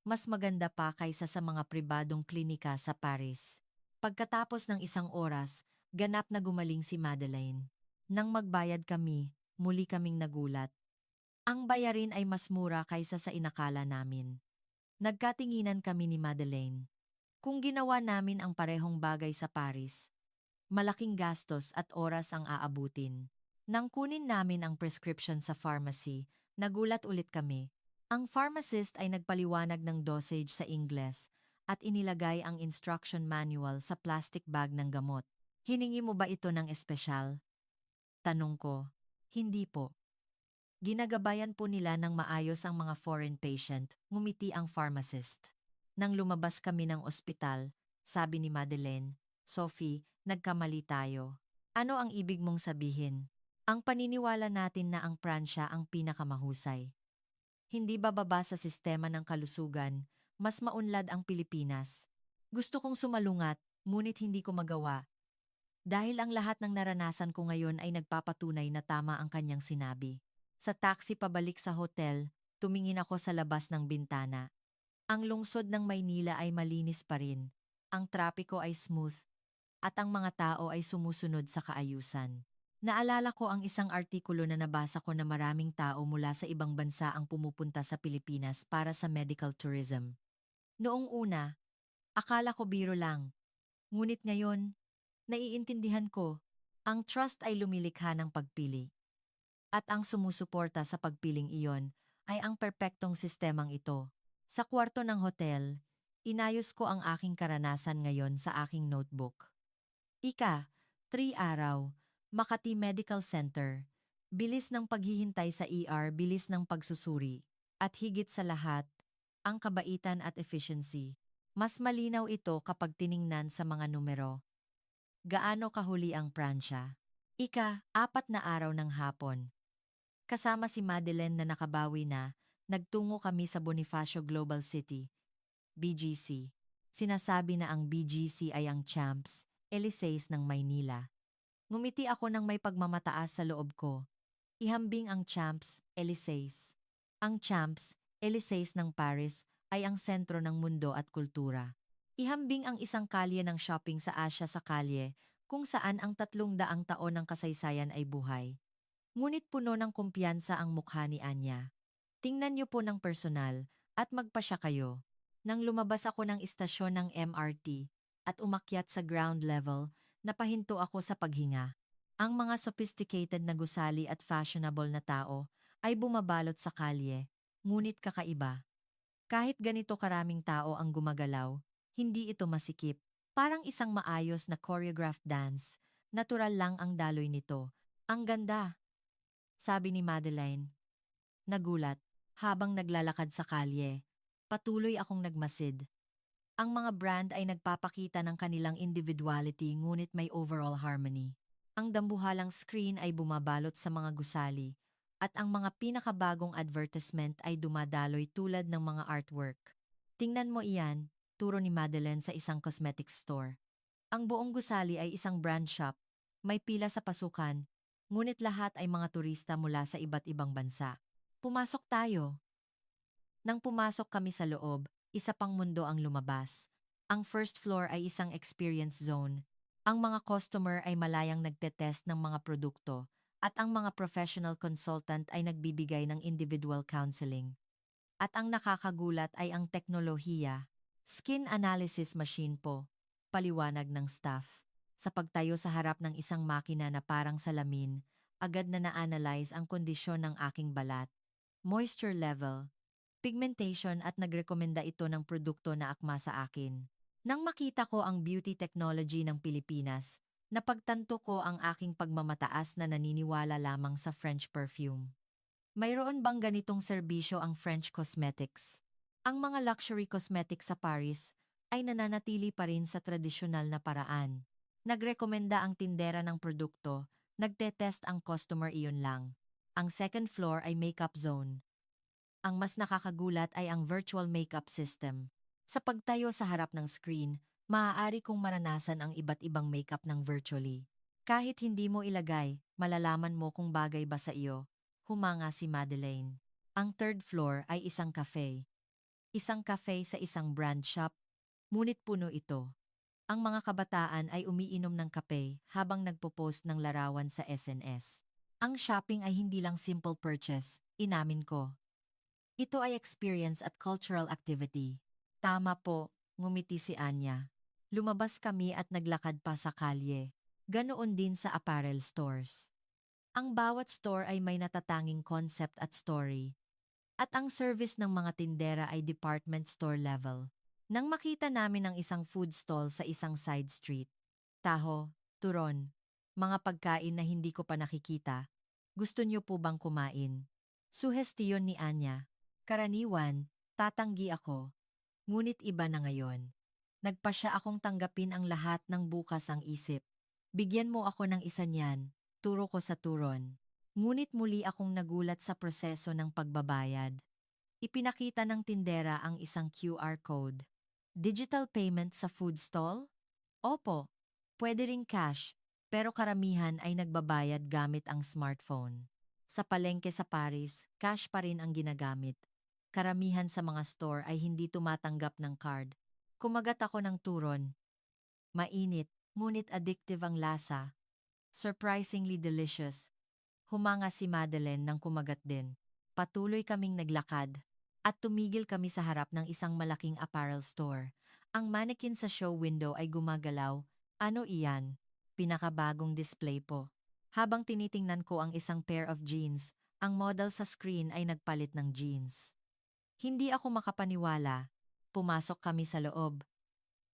Mas maganda pa kaysa sa mga pribadong klinika sa Paris. Pagkatapos ng 1 oras, ganap na gumaling si Madeleine. Nang magbayad kami, muli kaming nagulat. Ang bayarin ay mas mura kaysa sa inakala namin. Nagkatinginan kami ni Madeleine. Kung ginawa namin ang parehong bagay sa Paris, malaking gastos at oras ang aabutin. Nang kunin namin ang prescription sa pharmacy, nagulat ulit kami. Ang pharmacist ay nagpaliwanag ng dosage sa Ingles at inilagay ang instruction manual sa plastic bag ng gamot. Hiningi mo ba ito ng espesyal? Tanong ko. Hindi po. Ginagabayan po nila ng maayos ang mga foreign patient, ngumiti ang pharmacist. Nang lumabas kami ng ospital, sabi ni Madeleine, Sophie, nagkamali tayo. Ano ang ibig mong sabihin? Ang paniniwala natin na ang Pransya ang pinakamahusay. Hindi bababa sa sistema ng kalusugan, mas maunlad ang Pilipinas. Gusto kong sumalungat, ngunit hindi ko magawa. Dahil ang lahat ng naranasan ko ngayon ay nagpapatunay na tama ang kanyang sinabi. Sa taxi pabalik sa hotel, tumingin ako sa labas ng bintana. Ang lungsod ng Maynila ay malinis pa rin. Ang trapiko ay smooth. At ang mga tao ay sumusunod sa kaayusan. Naalala ko ang isang artikulo na nabasa ko na maraming tao mula sa ibang bansa ang pumupunta sa Pilipinas para sa medical tourism. Noong una, akala ko biro lang. Ngunit ngayon, naiintindihan ko, ang trust ay lumilikha ng pagpili. At ang sumusuporta sa pagpiling iyon ay ang perpektong sistemang ito. Sa kwarto ng hotel, inayos ko ang aking karanasan ngayon sa aking notebook. 3 araw, Makati Medical Center. Bilis ng paghihintay sa ER, bilis ng pagsusuri. At higit sa lahat, ang kabaitan at efficiency. Mas malinaw ito kapag tiningnan sa mga numero. Gaano kahuli ang Pransya? 4 na araw ng hapon. Kasama si Madeleine na nakabawi na, nagtungo kami sa Bonifacio Global City, BGC. Sinasabi na ang BGC ay ang Champs Elysees ng Maynila. Ngumiti ako ng may pagmamataas sa loob ko. Ihambing ang Champs Elysees. Ang Champs Elysees ng Paris ay ang sentro ng mundo at kultura. Ihambing ang isang kalye ng shopping sa Asya sa kalye kung saan ang 300 taon ng kasaysayan ay buhay. Ngunit puno ng kumpiyansa ang mukha ni Anya. Tingnan niyo po ng personal at magpasya kayo. Nang lumabas ako ng istasyon ng MRT at umakyat sa ground level, napahinto ako sa paghinga. Ang mga sophisticated na gusali at fashionable na tao ay bumabalot sa kalye, ngunit kakaiba. Kahit ganito karaming tao ang gumagalaw, hindi ito masikip. Parang isang maayos na choreographed dance. Natural lang ang daloy nito. Ang ganda, sabi ni Madeline. Nagulat, habang naglalakad sa kalye. Patuloy akong nagmasid. Ang mga brand ay nagpapakita ng kanilang individuality ngunit may overall harmony. Ang dambuhalang screen ay bumabalot sa mga gusali, at ang mga pinakabagong advertisement ay dumadaloy tulad ng mga artwork. Tingnan mo iyan, turo ni Madeleine sa isang cosmetics store. Ang buong gusali ay isang brand shop, may pila sa pasukan, ngunit lahat ay mga turista mula sa iba't ibang bansa. Pumasok tayo. Nang pumasok kami sa loob, isa pang mundo ang lumabas. Ang first floor ay isang experience zone. Ang mga customer ay malayang nagtetest ng mga produkto at ang mga professional consultant ay nagbibigay ng individual counseling. At ang nakakagulat ay ang teknolohiya. Skin analysis machine po, paliwanag ng staff. Sa pagtayo sa harap ng isang makina na parang salamin, agad na na-analyze ang kondisyon ng aking balat, moisture level, pigmentation at nagrekomenda ito ng produkto na akma sa akin. Nang makita ko ang beauty technology ng Pilipinas, napagtanto ko ang aking pagmamataas na naniniwala lamang sa French perfume. Mayroon bang ganitong serbisyo ang French cosmetics? Ang mga luxury cosmetics sa Paris ay nananatili pa rin sa tradisyonal na paraan. Nagrekomenda ang tindera ng produkto, nagtetest ang customer iyon lang. Ang second floor ay makeup zone. Ang mas nakakagulat ay ang virtual makeup system. Sa pagtayo sa harap ng screen, maaari kong maranasan ang iba't ibang makeup ng virtually. Kahit hindi mo ilagay, malalaman mo kung bagay ba sa iyo. Humanga si Madeleine. Ang third floor ay isang cafe. Isang cafe sa isang brand shop, ngunit puno ito. Ang mga kabataan ay umiinom ng kape habang nagpo-post ng larawan sa SNS. Ang shopping ay hindi lang simple purchase, inamin ko. Ito ay experience at cultural activity. Tama po, ngumiti si Anya. Lumabas kami at naglakad pa sa kalye. Ganoon din sa apparel stores. Ang bawat store ay may natatanging concept at story. At ang service ng mga tindera ay department store level. Nang makita namin ang isang food stall sa isang side street, taho, turon, mga pagkain na hindi ko pa nakikita, gusto niyo po bang kumain? Suhestiyon ni Anya. Karaniwan, tatanggi ako, ngunit iba na ngayon. Nagpasya akong tanggapin ang lahat ng bukas ang isip. Bigyan mo ako ng isa niyan, turo ko sa turon. Ngunit muli akong nagulat sa proseso ng pagbabayad. Ipinakita ng tindera ang isang QR code. Digital payment sa food stall? Opo, pwede ring cash, pero karamihan ay nagbabayad gamit ang smartphone. Sa palengke sa Paris, cash pa rin ang ginagamit. Karamihan sa mga store ay hindi tumatanggap ng card. Kumagat ako ng turon. Mainit, ngunit addictive ang lasa. Surprisingly delicious. Humanga si Madeleine nang kumagat din. Patuloy kaming naglakad. At tumigil kami sa harap ng isang malaking apparel store. Ang mannequin sa show window ay gumagalaw. Ano iyan? Pinakabagong display po. Habang tinitingnan ko ang isang pair of jeans, ang model sa screen ay nagpalit ng jeans. Hindi ako makapaniwala. Pumasok kami sa loob.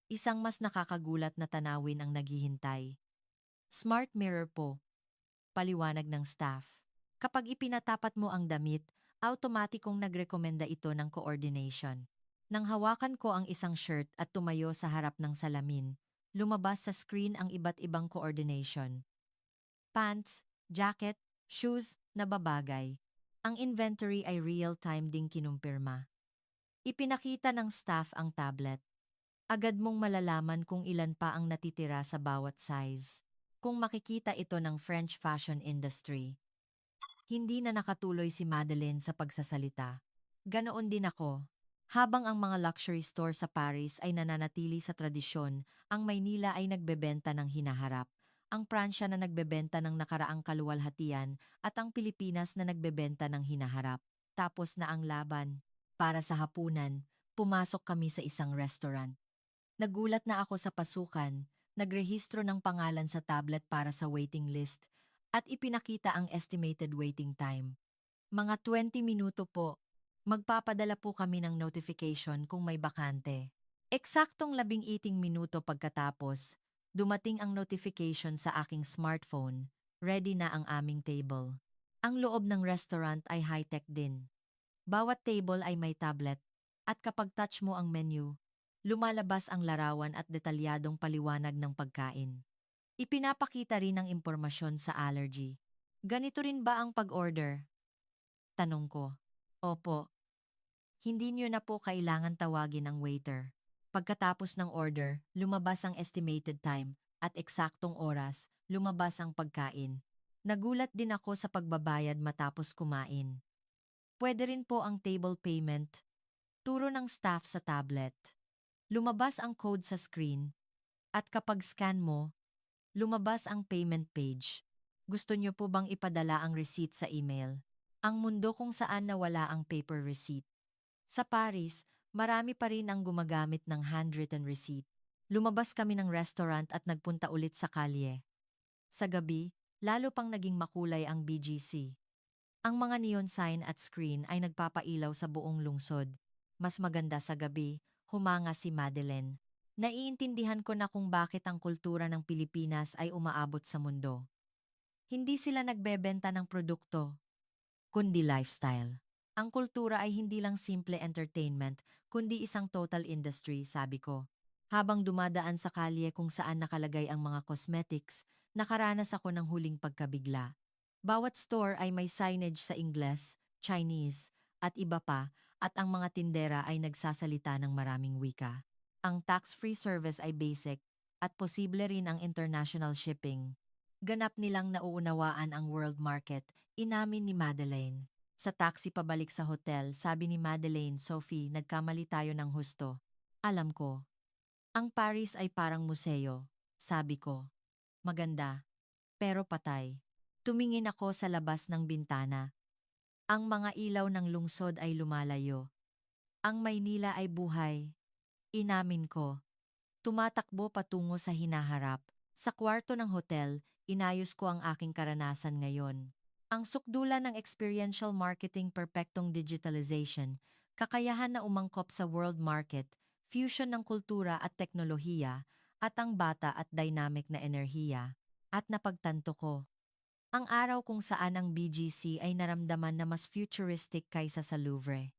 Isang mas nakakagulat na tanawin ang naghihintay. Smart mirror po, paliwanag ng staff. Kapag ipinatapat mo ang damit, automatikong nagrekomenda ito ng coordination. Nang hawakan ko ang isang shirt at tumayo sa harap ng salamin, lumabas sa screen ang iba't ibang coordination. Pants, jacket, shoes, na babagay. Ang inventory ay real-time ding kinumpirma. Ipinakita ng staff ang tablet. Agad mong malalaman kung ilan pa ang natitira sa bawat size. Kung makikita ito ng French fashion industry. Hindi na nakatuloy si Madeleine sa pagsasalita. Ganoon din ako. Habang ang mga luxury store sa Paris ay nananatili sa tradisyon, ang Maynila ay nagbebenta ng hinaharap. ang Pransya na nagbebenta ng nakaraang kaluwalhatian at ang Pilipinas na nagbebenta ng hinaharap. Tapos na ang laban. Para sa hapunan, pumasok kami sa isang restaurant. Nagulat na ako sa pasukan, nagrehistro ng pangalan sa tablet para sa waiting list, at ipinakita ang estimated waiting time. Mga 20 minuto po. Magpapadala po kami ng notification kung may bakante. Eksaktong 18 minuto pagkatapos, dumating ang notification sa aking smartphone. Ready na ang aming table. Ang loob ng restaurant ay high-tech din. Bawat table ay may tablet, at kapag touch mo ang menu, lumalabas ang larawan at detalyadong paliwanag ng pagkain. Ipinapakita rin ang impormasyon sa allergy. Ganito rin ba ang pag-order? Tanong ko. Opo. Hindi niyo na po kailangan tawagin ang waiter. Pagkatapos ng order, lumabas ang estimated time at eksaktong oras, lumabas ang pagkain. Nagulat din ako sa pagbabayad matapos kumain. Pwede rin po ang table payment. Turo ng staff sa tablet. Lumabas ang code sa screen. At kapag scan mo, lumabas ang payment page. Gusto niyo po bang ipadala ang receipt sa email? Ang mundo kung saan nawala ang paper receipt. Sa Paris, marami pa rin ang gumagamit ng handwritten receipt. Lumabas kami ng restaurant at nagpunta ulit sa kalye. Sa gabi, lalo pang naging makulay ang BGC. Ang mga neon sign at screen ay nagpapailaw sa buong lungsod. Mas maganda sa gabi, humanga si Madeleine. Naiintindihan ko na kung bakit ang kultura ng Pilipinas ay umaabot sa mundo. Hindi sila nagbebenta ng produkto, kundi lifestyle. Ang kultura ay hindi lang simple entertainment, kundi isang total industry, sabi ko. Habang dumadaan sa kalye kung saan nakalagay ang mga cosmetics, nakaranas ako ng huling pagkabigla. Bawat store ay may signage sa Ingles, Chinese, at iba pa, at ang mga tindera ay nagsasalita ng maraming wika. Ang tax-free service ay basic, at posible rin ang international shipping. Ganap nilang nauunawaan ang world market, inamin ni Madeleine. Sa taxi pabalik sa hotel, sabi ni Madeleine, Sophie, nagkamali tayo ng husto. Alam ko. Ang Paris ay parang museo, sabi ko. Maganda, pero patay. Tumingin ako sa labas ng bintana. Ang mga ilaw ng lungsod ay lumalayo. Ang Maynila ay buhay. Inamin ko. Tumatakbo patungo sa hinaharap. Sa kwarto ng hotel, inayos ko ang aking karanasan ngayon. Ang sukdulan ng experiential marketing perpektong digitalization, kakayahan na umangkop sa world market, fusion ng kultura at teknolohiya, at ang bata at dynamic na enerhiya. At napagtanto ko. Ang araw kung saan ang BGC ay naramdaman na mas futuristic kaysa sa Louvre.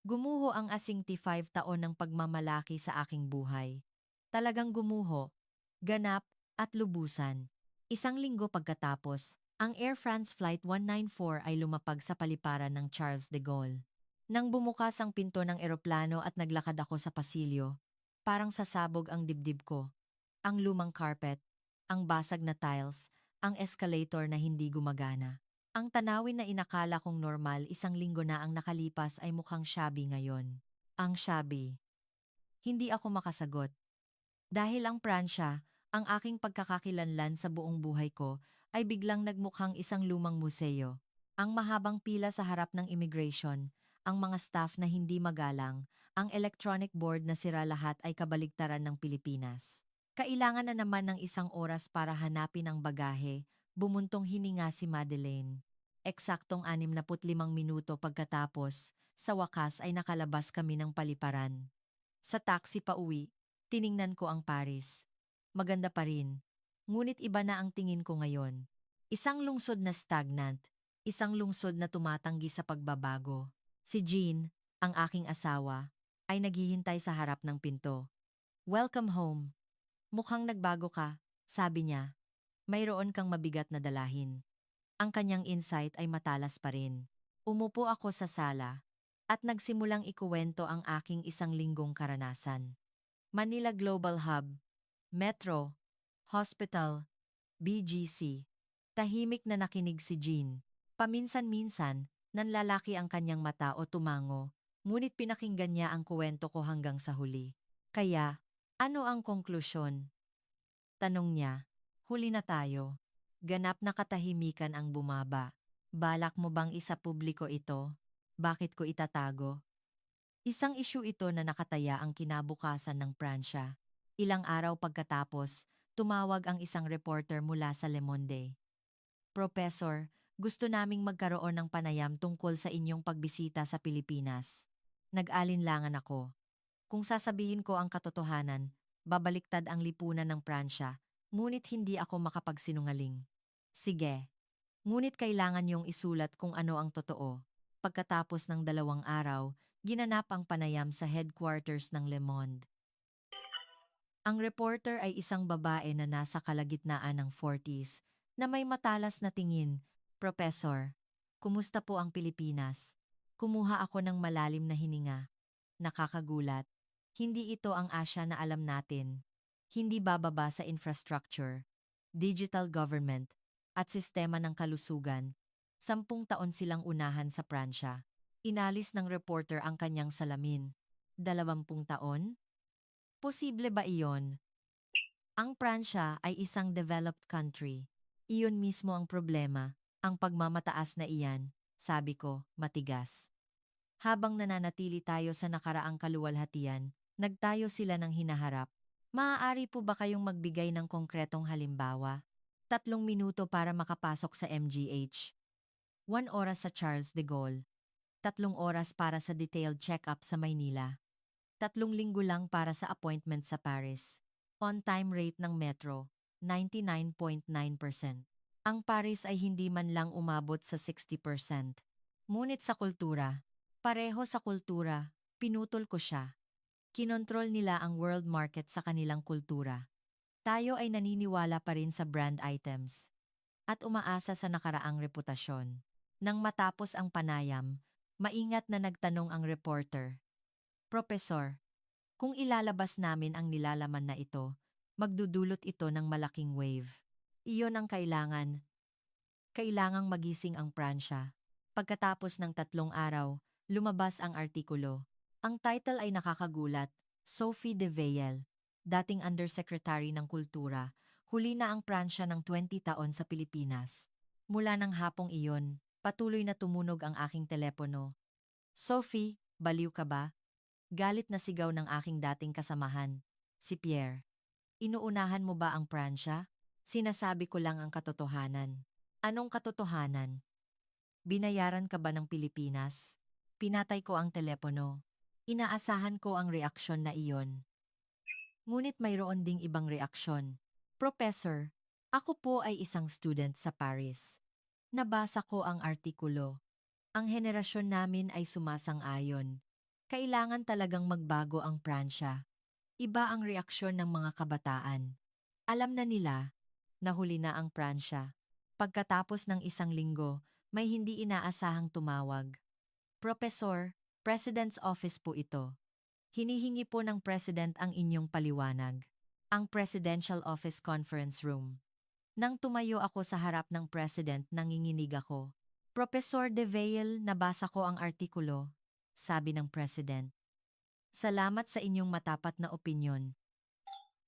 Gumuho ang asing 5 taon ng pagmamalaki sa aking buhay. Talagang gumuho, ganap, at lubusan. Isang linggo pagkatapos, ang Air France Flight 194 ay lumapag sa paliparan ng Charles de Gaulle. Nang bumukas ang pinto ng eroplano at naglakad ako sa pasilyo, parang sasabog ang dibdib ko. Ang lumang carpet, ang basag na tiles, ang escalator na hindi gumagana. Ang tanawin na inakala kong normal isang linggo na ang nakalipas ay mukhang shabby ngayon. Ang shabby. Hindi ako makasagot. Dahil ang Pransya, ang aking pagkakakilanlan sa buong buhay ko, ay biglang nagmukhang isang lumang museo. Ang mahabang pila sa harap ng immigration, ang mga staff na hindi magalang, ang electronic board na sira lahat ay kabaligtaran ng Pilipinas. Kailangan na naman ng isang oras para hanapin ang bagahe, bumuntong hininga si Madeleine. Eksaktong 65 minuto pagkatapos, sa wakas ay nakalabas kami ng paliparan. Sa taxi pa uwi, tiningnan ko ang Paris. Maganda pa rin. Ngunit iba na ang tingin ko ngayon. Isang lungsod na stagnant. Isang lungsod na tumatanggi sa pagbabago. Si Jean, ang aking asawa, ay naghihintay sa harap ng pinto. Welcome home. Mukhang nagbago ka, sabi niya. Mayroon kang mabigat na dalahin. Ang kanyang insight ay matalas pa rin. Umupo ako sa sala at nagsimulang ikuwento ang aking isang linggong karanasan. Manila Global Hub, Metro, Hospital, BGC. Tahimik na nakinig si Jean. Paminsan-minsan, nanlalaki ang kanyang mata o tumango, ngunit pinakinggan niya ang kuwento ko hanggang sa huli. Kaya, ano ang konklusyon? Tanong niya. Huli na tayo. Ganap na katahimikan ang bumaba. Balak mo bang isapubliko ito? Bakit ko itatago? Isang issue ito na nakataya ang kinabukasan ng Pransya. Ilang araw pagkatapos, tumawag ang isang reporter mula sa Le Monde. Professor, gusto naming magkaroon ng panayam tungkol sa inyong pagbisita sa Pilipinas. Nag-alinlangan ako. Kung sasabihin ko ang katotohanan, babaliktad ang lipunan ng Pransya, ngunit hindi ako makapagsinungaling. Sige, ngunit kailangan niyong isulat kung ano ang totoo. Pagkatapos ng 2 araw, ginanap ang panayam sa headquarters ng Le Monde. Ang reporter ay isang babae na nasa kalagitnaan ng 40s, na may matalas na tingin. Professor, kumusta po ang Pilipinas? Kumuha ako ng malalim na hininga. Nakakagulat. Hindi ito ang Asya na alam natin. Hindi bababa sa infrastructure, digital government, at sistema ng kalusugan. 10 taon silang unahan sa Pransya. Inalis ng reporter ang kanyang salamin. 20 taon? Posible ba iyon? Ang Pransya ay isang developed country. Iyon mismo ang problema, ang pagmamataas na iyan, sabi ko, matigas. Habang nananatili tayo sa nakaraang kaluwalhatian, nagtayo sila ng hinaharap. Maaari po ba kayong magbigay ng konkretong halimbawa? 3 minuto para makapasok sa MGH. 1 oras sa Charles de Gaulle. 3 oras para sa detailed check-up sa Maynila. 3 linggo lang para sa appointment sa Paris. On-time rate ng metro, 99.9%. Ang Paris ay hindi man lang umabot sa 60%. Ngunit sa kultura, pareho sa kultura, pinutol ko siya. Kinontrol nila ang world market sa kanilang kultura. Tayo ay naniniwala pa rin sa brand items at umaasa sa nakaraang reputasyon. Nang matapos ang panayam, maingat na nagtanong ang reporter. Professor, kung ilalabas namin ang nilalaman na ito, magdudulot ito ng malaking wave. Iyon ang kailangan. Kailangang magising ang Pransya. Pagkatapos ng 3 araw, lumabas ang artikulo. Ang title ay nakakagulat, Sophie de Veil, dating Undersecretary ng Kultura, huli na ang Pransya ng 20 taon sa Pilipinas. Mula ng hapong iyon, patuloy na tumunog ang aking telepono. Sophie, baliw ka ba? Galit na sigaw ng aking dating kasamahan, si Pierre. Inuunahan mo ba ang Pransya? Sinasabi ko lang ang katotohanan. Anong katotohanan? Binayaran ka ba ng Pilipinas? Pinatay ko ang telepono. Inaasahan ko ang reaksyon na iyon. Ngunit mayroon ding ibang reaksyon. Professor, ako po ay isang student sa Paris. Nabasa ko ang artikulo. Ang henerasyon namin ay sumasang-ayon. Kailangan talagang magbago ang Pransya. Iba ang reaksyon ng mga kabataan. Alam na nila, nahuli na ang Pransya. Pagkatapos ng 1 linggo, may hindi inaasahang tumawag. Professor, President's Office po ito. Hinihingi po ng President ang inyong paliwanag. Ang Presidential Office Conference Room. Nang tumayo ako sa harap ng President, nanginginig ako. Professor de Veil, nabasa ko ang artikulo, sabi ng President. Salamat sa inyong matapat na opinyon.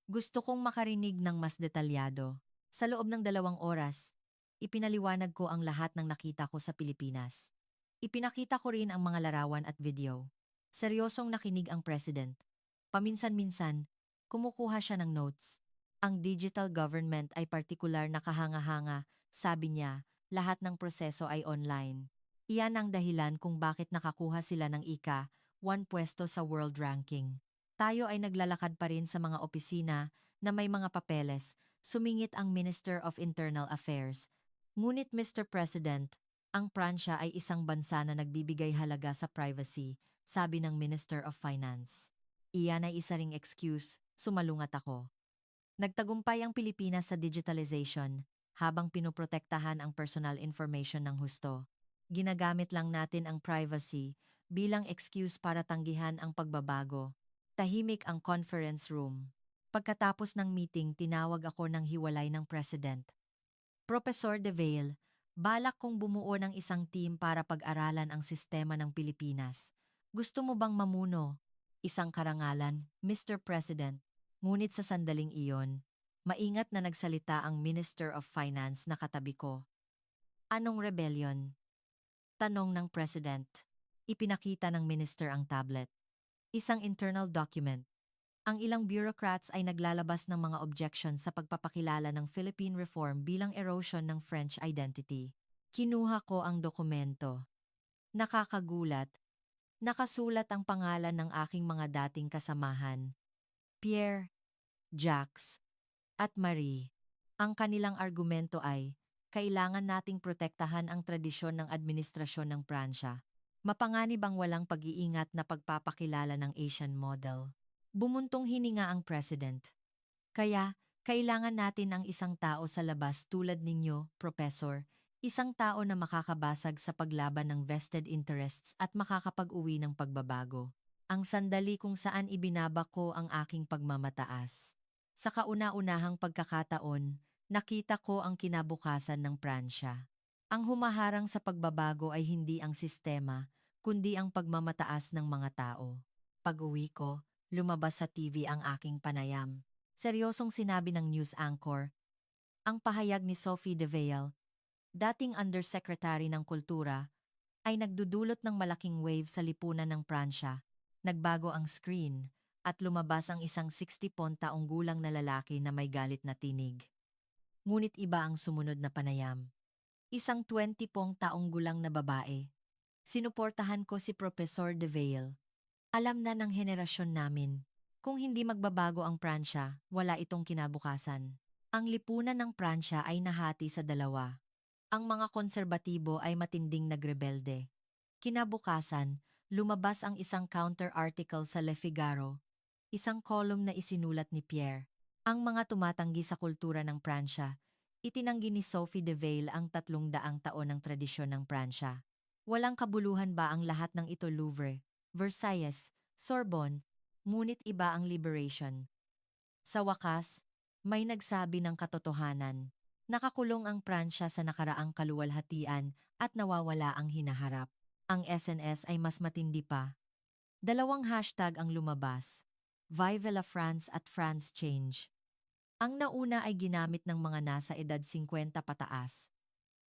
Gusto kong makarinig ng mas detalyado. Sa loob ng 2 oras, ipinaliwanag ko ang lahat ng nakita ko sa Pilipinas. Ipinakita ko rin ang mga larawan at video. Seryosong nakinig ang President. Paminsan-minsan, kumukuha siya ng notes. Ang digital government ay partikular na kahanga-hanga, sabi niya, lahat ng proseso ay online. Iyan ang dahilan kung bakit nakakuha sila ng ika-1 pwesto sa world ranking. Tayo ay naglalakad pa rin sa mga opisina na may mga papeles, sumingit ang Minister of Internal Affairs. Ngunit Mr. President, ang Pransya ay isang bansa na nagbibigay halaga sa privacy, sabi ng Minister of Finance. Iyan ay isa ring excuse, sumalungat ako. Nagtagumpay ang Pilipinas sa digitalization, habang pinoprotektahan ang personal information ng husto. Ginagamit lang natin ang privacy bilang excuse para tanggihan ang pagbabago. Tahimik ang conference room. Pagkatapos ng meeting, tinawag ako ng hiwalay ng President. Professor de Veil, balak kong bumuo ng isang team para pag-aralan ang sistema ng Pilipinas. Gusto mo bang mamuno? Isang karangalan, Mr. President. Ngunit sa sandaling iyon, Maingat na nagsalita ang Minister of Finance na katabi ko. Anong rebellion? Tanong ng President. Ipinakita ng Minister ang tablet. Isang internal document. Ang ilang bureaucrats ay naglalabas ng mga objections sa pagpapakilala ng Philippine reform bilang erosion ng French identity. Kinuha ko ang dokumento. Nakakagulat. Nakasulat ang pangalan ng aking mga dating kasamahan. Pierre, Jacques, at Marie. Ang kanilang argumento ay, kailangan nating protektahan ang tradisyon ng administrasyon ng Pransya. Mapanganib ang walang pag-iingat na pagpapakilala ng Asian model. Bumuntong hininga ang President. Kaya, kailangan natin ang isang tao sa labas tulad ninyo, Professor, isang tao na makakabasag sa paglaban ng vested interests at makakapag-uwi ng pagbabago. Ang sandali kung saan ibinaba ko ang aking pagmamataas. Sa kauna-unahang pagkakataon, nakita ko ang kinabukasan ng Pransya. Ang humaharang sa pagbabago ay hindi ang sistema, kundi ang pagmamataas ng mga tao. Pag-uwi ko, lumabas sa TV ang aking panayam. Seryosong sinabi ng news anchor. Ang pahayag ni Sophie de Veil, dating Undersecretary ng Kultura, ay nagdudulot ng malaking wave sa lipunan ng Pransya. Nagbago ang screen at lumabas ang isang 60 taong gulang na lalaki na may galit na tinig. Ngunit iba ang sumunod na panayam. Isang 20 taong gulang na babae. Sinuportahan ko si Professor de Veil. Alam na ng henerasyon namin. Kung hindi magbabago ang Pransya, wala itong kinabukasan. Ang lipunan ng Pransya ay nahati sa dalawa. Ang mga konserbatibo ay matinding nagrebelde. Kinabukasan, lumabas ang isang counter-article sa Le Figaro, isang column na isinulat ni Pierre. Ang mga tumatanggi sa kultura ng Pransya, itinanggi ni Sophie de Veil ang 300 taon ng tradisyon ng Pransya. Walang kabuluhan ba ang lahat ng ito Louvre, Versailles, Sorbonne, ngunit iba ang liberation. Sa wakas, may nagsabi ng katotohanan. Nakakulong ang Pransya sa nakaraang kaluwalhatian at nawawala ang hinaharap. Ang SNS ay mas matindi pa. Dalawang hashtag ang lumabas. Vive la France at France Change. Ang nauna ay ginamit ng mga nasa edad 50 pataas.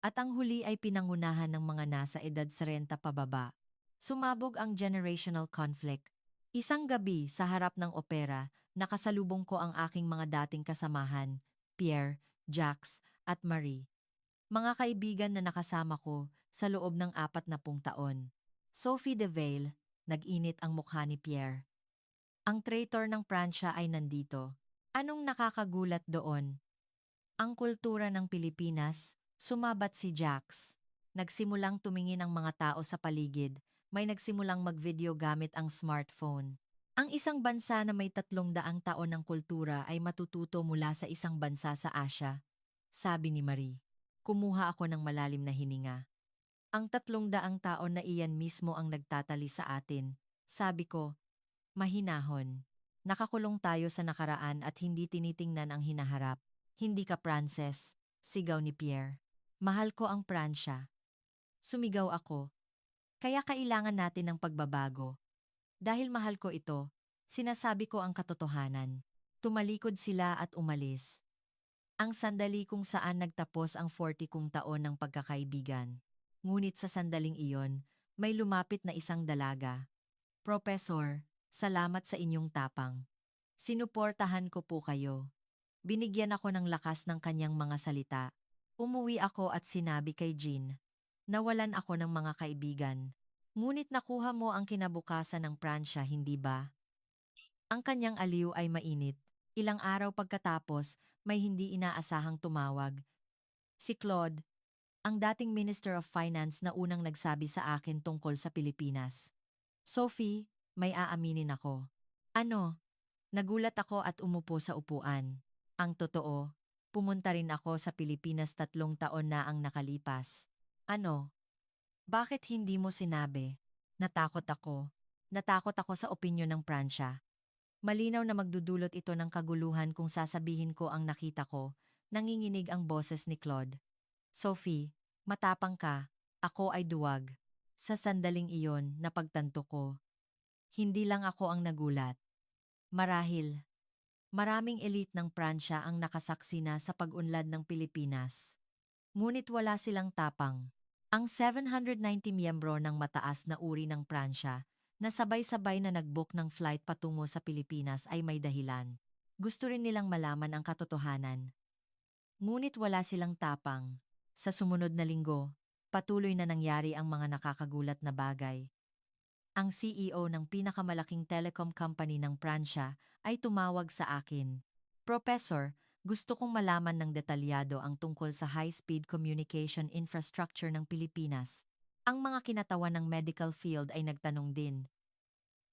At ang huli ay pinangunahan ng mga nasa edad 40 pababa. Sumabog ang generational conflict. Isang gabi sa harap ng opera, nakasalubong ko ang aking mga dating kasamahan, Pierre, Jacques, at Marie. Mga kaibigan na nakasama ko sa loob ng 40 taon. Sophie de Veil, nag-init ang mukha ni Pierre. Ang traitor ng Pransya ay nandito. Anong nakakagulat doon? Ang kultura ng Pilipinas, sumabat si Jacques. Nagsimulang tumingin ang mga tao sa paligid, may nagsimulang mag-video gamit ang smartphone. Ang isang bansa na may 300 taon ng kultura ay matututo mula sa isang bansa sa Asia, sabi ni Marie. Kumuha ako ng malalim na hininga. Ang 300 taon na iyan mismo ang nagtatali sa atin, sabi ko, mahinahon. Nakakulong tayo sa nakaraan at hindi tinitingnan ang hinaharap. Hindi ka Pranses, sigaw ni Pierre. Mahal ko ang Pransya. Sumigaw ako. Kaya kailangan natin ng pagbabago. Dahil mahal ko ito, sinasabi ko ang katotohanan. Tumalikod sila at umalis. Ang sandali kung saan nagtapos ang 40 kong taon ng pagkakaibigan. Ngunit sa sandaling iyon, may lumapit na isang dalaga. Professor, salamat sa inyong tapang. Sinuportahan ko po kayo. Binigyan ako ng lakas ng kanyang mga salita. Umuwi ako at sinabi kay Jean. Nawalan ako ng mga kaibigan. Ngunit nakuha mo ang kinabukasan ng Pransya, hindi ba? Ang kanyang aliw ay mainit. Ilang araw pagkatapos, may hindi inaasahang tumawag. Si Claude, ang dating Minister of Finance na unang nagsabi sa akin tungkol sa Pilipinas. Sophie, may aaminin ako. Ano? Nagulat ako at umupo sa upuan. Ang totoo, pumunta rin ako sa Pilipinas 3 taon na ang nakalipas. Ano? Bakit hindi mo sinabi? Natakot ako. Natakot ako sa opinyon ng Pransya. Malinaw na magdudulot ito ng kaguluhan kung sasabihin ko ang nakita ko, nanginginig ang boses ni Claude. Sophie, matapang ka, ako ay duwag. Sa sandaling iyon, napagtanto ko. Hindi lang ako ang nagulat. Marahil, Maraming elite ng Pransya ang nakasaksi na sa pag-unlad ng Pilipinas. Ngunit wala silang tapang. Ang 790 miyembro ng mataas na uri ng Pransya na sabay-sabay na nag-book ng flight patungo sa Pilipinas ay may dahilan. Gusto rin nilang malaman ang katotohanan. Ngunit wala silang tapang. Sa sumunod na linggo, patuloy na nangyari ang mga nakakagulat na bagay. Ang CEO ng pinakamalaking telecom company ng Pransya ay tumawag sa akin. Professor, gusto kong malaman ng detalyado ang tungkol sa high-speed communication infrastructure ng Pilipinas. Ang mga kinatawan ng medical field ay nagtanong din.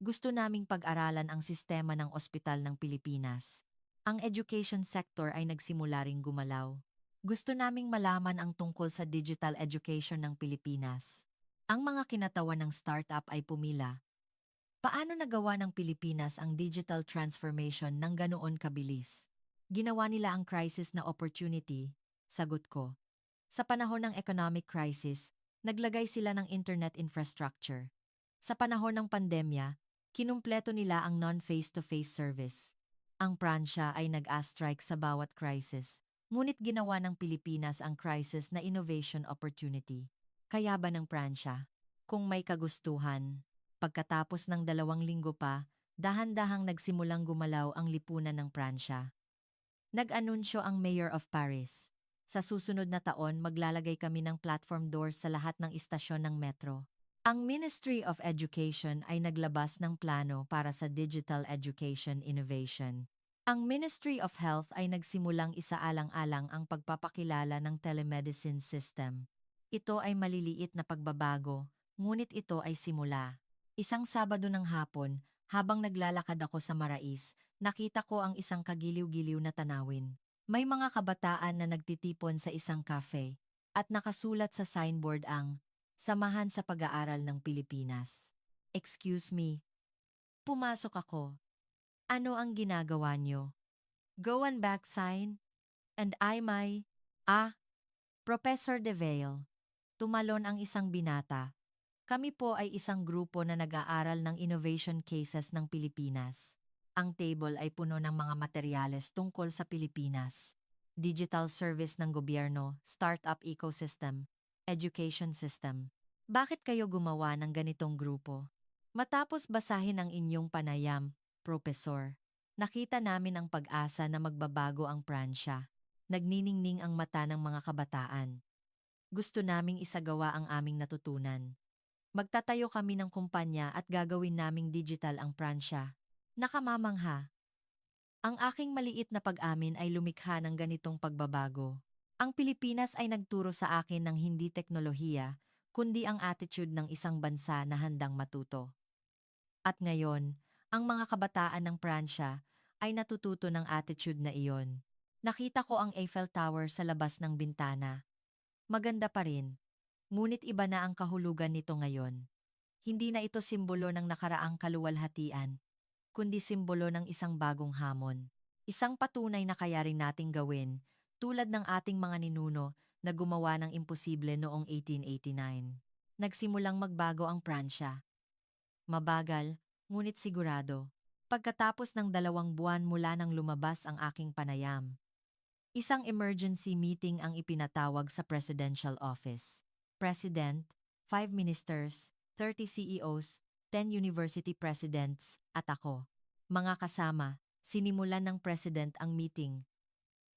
Gusto naming pag-aralan ang sistema ng ospital ng Pilipinas. Ang education sector ay nagsimula ring gumalaw. Gusto naming malaman ang tungkol sa digital education ng Pilipinas. Ang mga kinatawan ng startup ay pumila. Paano nagawa ng Pilipinas ang digital transformation ng ganoon kabilis? Ginawa nila ang crisis na opportunity, sagot ko. Sa panahon ng economic crisis, naglagay sila ng internet infrastructure. Sa panahon ng pandemya, kinumpleto nila ang non-face-to-face service. Ang Pransya ay nag-a-strike sa bawat crisis, ngunit ginawa ng Pilipinas ang crisis na innovation opportunity. Kaya ba ng Pransya? Kung may kagustuhan, pagkatapos ng 2 linggo pa, dahan-dahang nagsimulang gumalaw ang lipunan ng Pransya. Nag-anunsyo ang Mayor of Paris. Sa susunod na taon maglalagay kami ng platform doors sa lahat ng istasyon ng metro. Ang Ministry of Education ay naglabas ng plano para sa digital education innovation. Ang Ministry of Health ay nagsimulang isaalang-alang ang pagpapakilala ng telemedicine system. Ito ay maliliit na pagbabago, ngunit ito ay simula. Isang Sabado ng hapon, habang naglalakad ako sa Marais, nakita ko ang isang kagiliw-giliw na tanawin. May mga kabataan na nagtitipon sa isang cafe, at nakasulat sa signboard ang Samahan sa Pag-aaral ng Pilipinas. Excuse me. Pumasok ako. Ano ang ginagawa nyo? Go and back sign? And I may... Professor De Vale. Tumalon ang isang binata. Kami po ay isang grupo na nag-aaral ng innovation cases ng Pilipinas. Ang table ay puno ng mga materyales tungkol sa Pilipinas. Digital service ng gobyerno, startup ecosystem, education system. Bakit kayo gumawa ng ganitong grupo? Matapos basahin ang inyong panayam, Professor, nakita namin ang pag-asa na magbabago ang Pransya. Nagniningning ang mata ng mga kabataan. Gusto naming isagawa ang aming natutunan. Magtatayo kami ng kumpanya at gagawin naming digital ang Pransya. Nakamamangha. Ang aking maliit na pag-amin ay lumikha ng ganitong pagbabago. Ang Pilipinas ay nagturo sa akin ng hindi teknolohiya, kundi ang attitude ng isang bansa na handang matuto. At ngayon, ang mga kabataan ng Pransya ay natututo ng attitude na iyon. Nakita ko ang Eiffel Tower sa labas ng bintana. Maganda pa rin. Ngunit iba na ang kahulugan nito ngayon. Hindi na ito simbolo ng nakaraang kaluwalhatian, kundi simbolo ng isang bagong hamon. Isang patunay na kaya rin nating gawin, tulad ng ating mga ninuno na gumawa ng imposible noong 1889. Nagsimulang magbago ang Pransya. Mabagal, ngunit sigurado. Pagkatapos ng 2 buwan mula nang lumabas ang aking panayam, isang emergency meeting ang ipinatawag sa Presidential Office. President, 5 ministers, 30 CEOs, 10 university presidents, at ako. Mga kasama, sinimulan ng President ang meeting.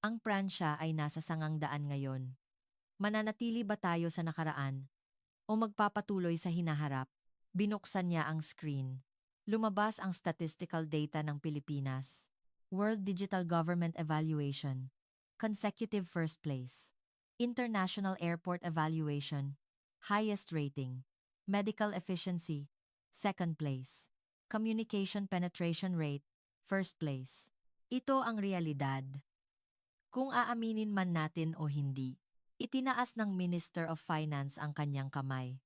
Ang Pransya ay nasa sangangdaan ngayon. Mananatili ba tayo sa nakaraan? O magpapatuloy sa hinaharap? Binuksan niya ang screen. Lumabas ang statistical data ng Pilipinas. World Digital Government Evaluation. Consecutive first place. International Airport Evaluation. Highest rating. Medical Efficiency. Second place. Communication Penetration Rate. First place. Ito ang realidad. Kung aaminin man natin o hindi, itinaas ng Minister of Finance ang kanyang kamay.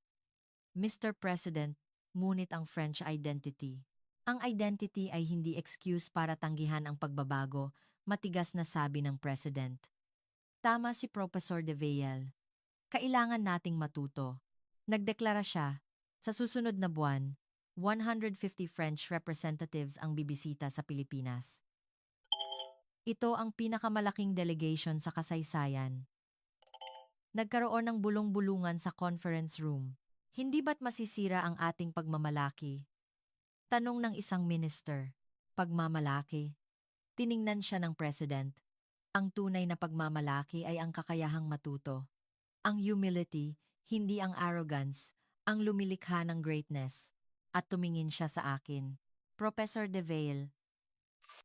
Mr. President, ngunit ang French identity. Ang identity ay hindi excuse para tanggihan ang pagbabago, matigas na sabi ng President. Tama si Professor De Vale. Kailangan nating matuto. Nagdeklara siya, sa susunod na buwan, 150 French representatives ang bibisita sa Pilipinas. Ito ang pinakamalaking delegation sa kasaysayan. Nagkaroon ng bulong-bulungan sa conference room. Hindi ba't masisira ang ating pagmamalaki? Tanong ng isang minister. Pagmamalaki. Tiningnan siya ng president. Ang tunay na pagmamalaki ay ang kakayahang matuto. Ang humility, hindi ang arrogance, ang lumilikha ng greatness. At tumingin siya sa akin. Professor De Vail,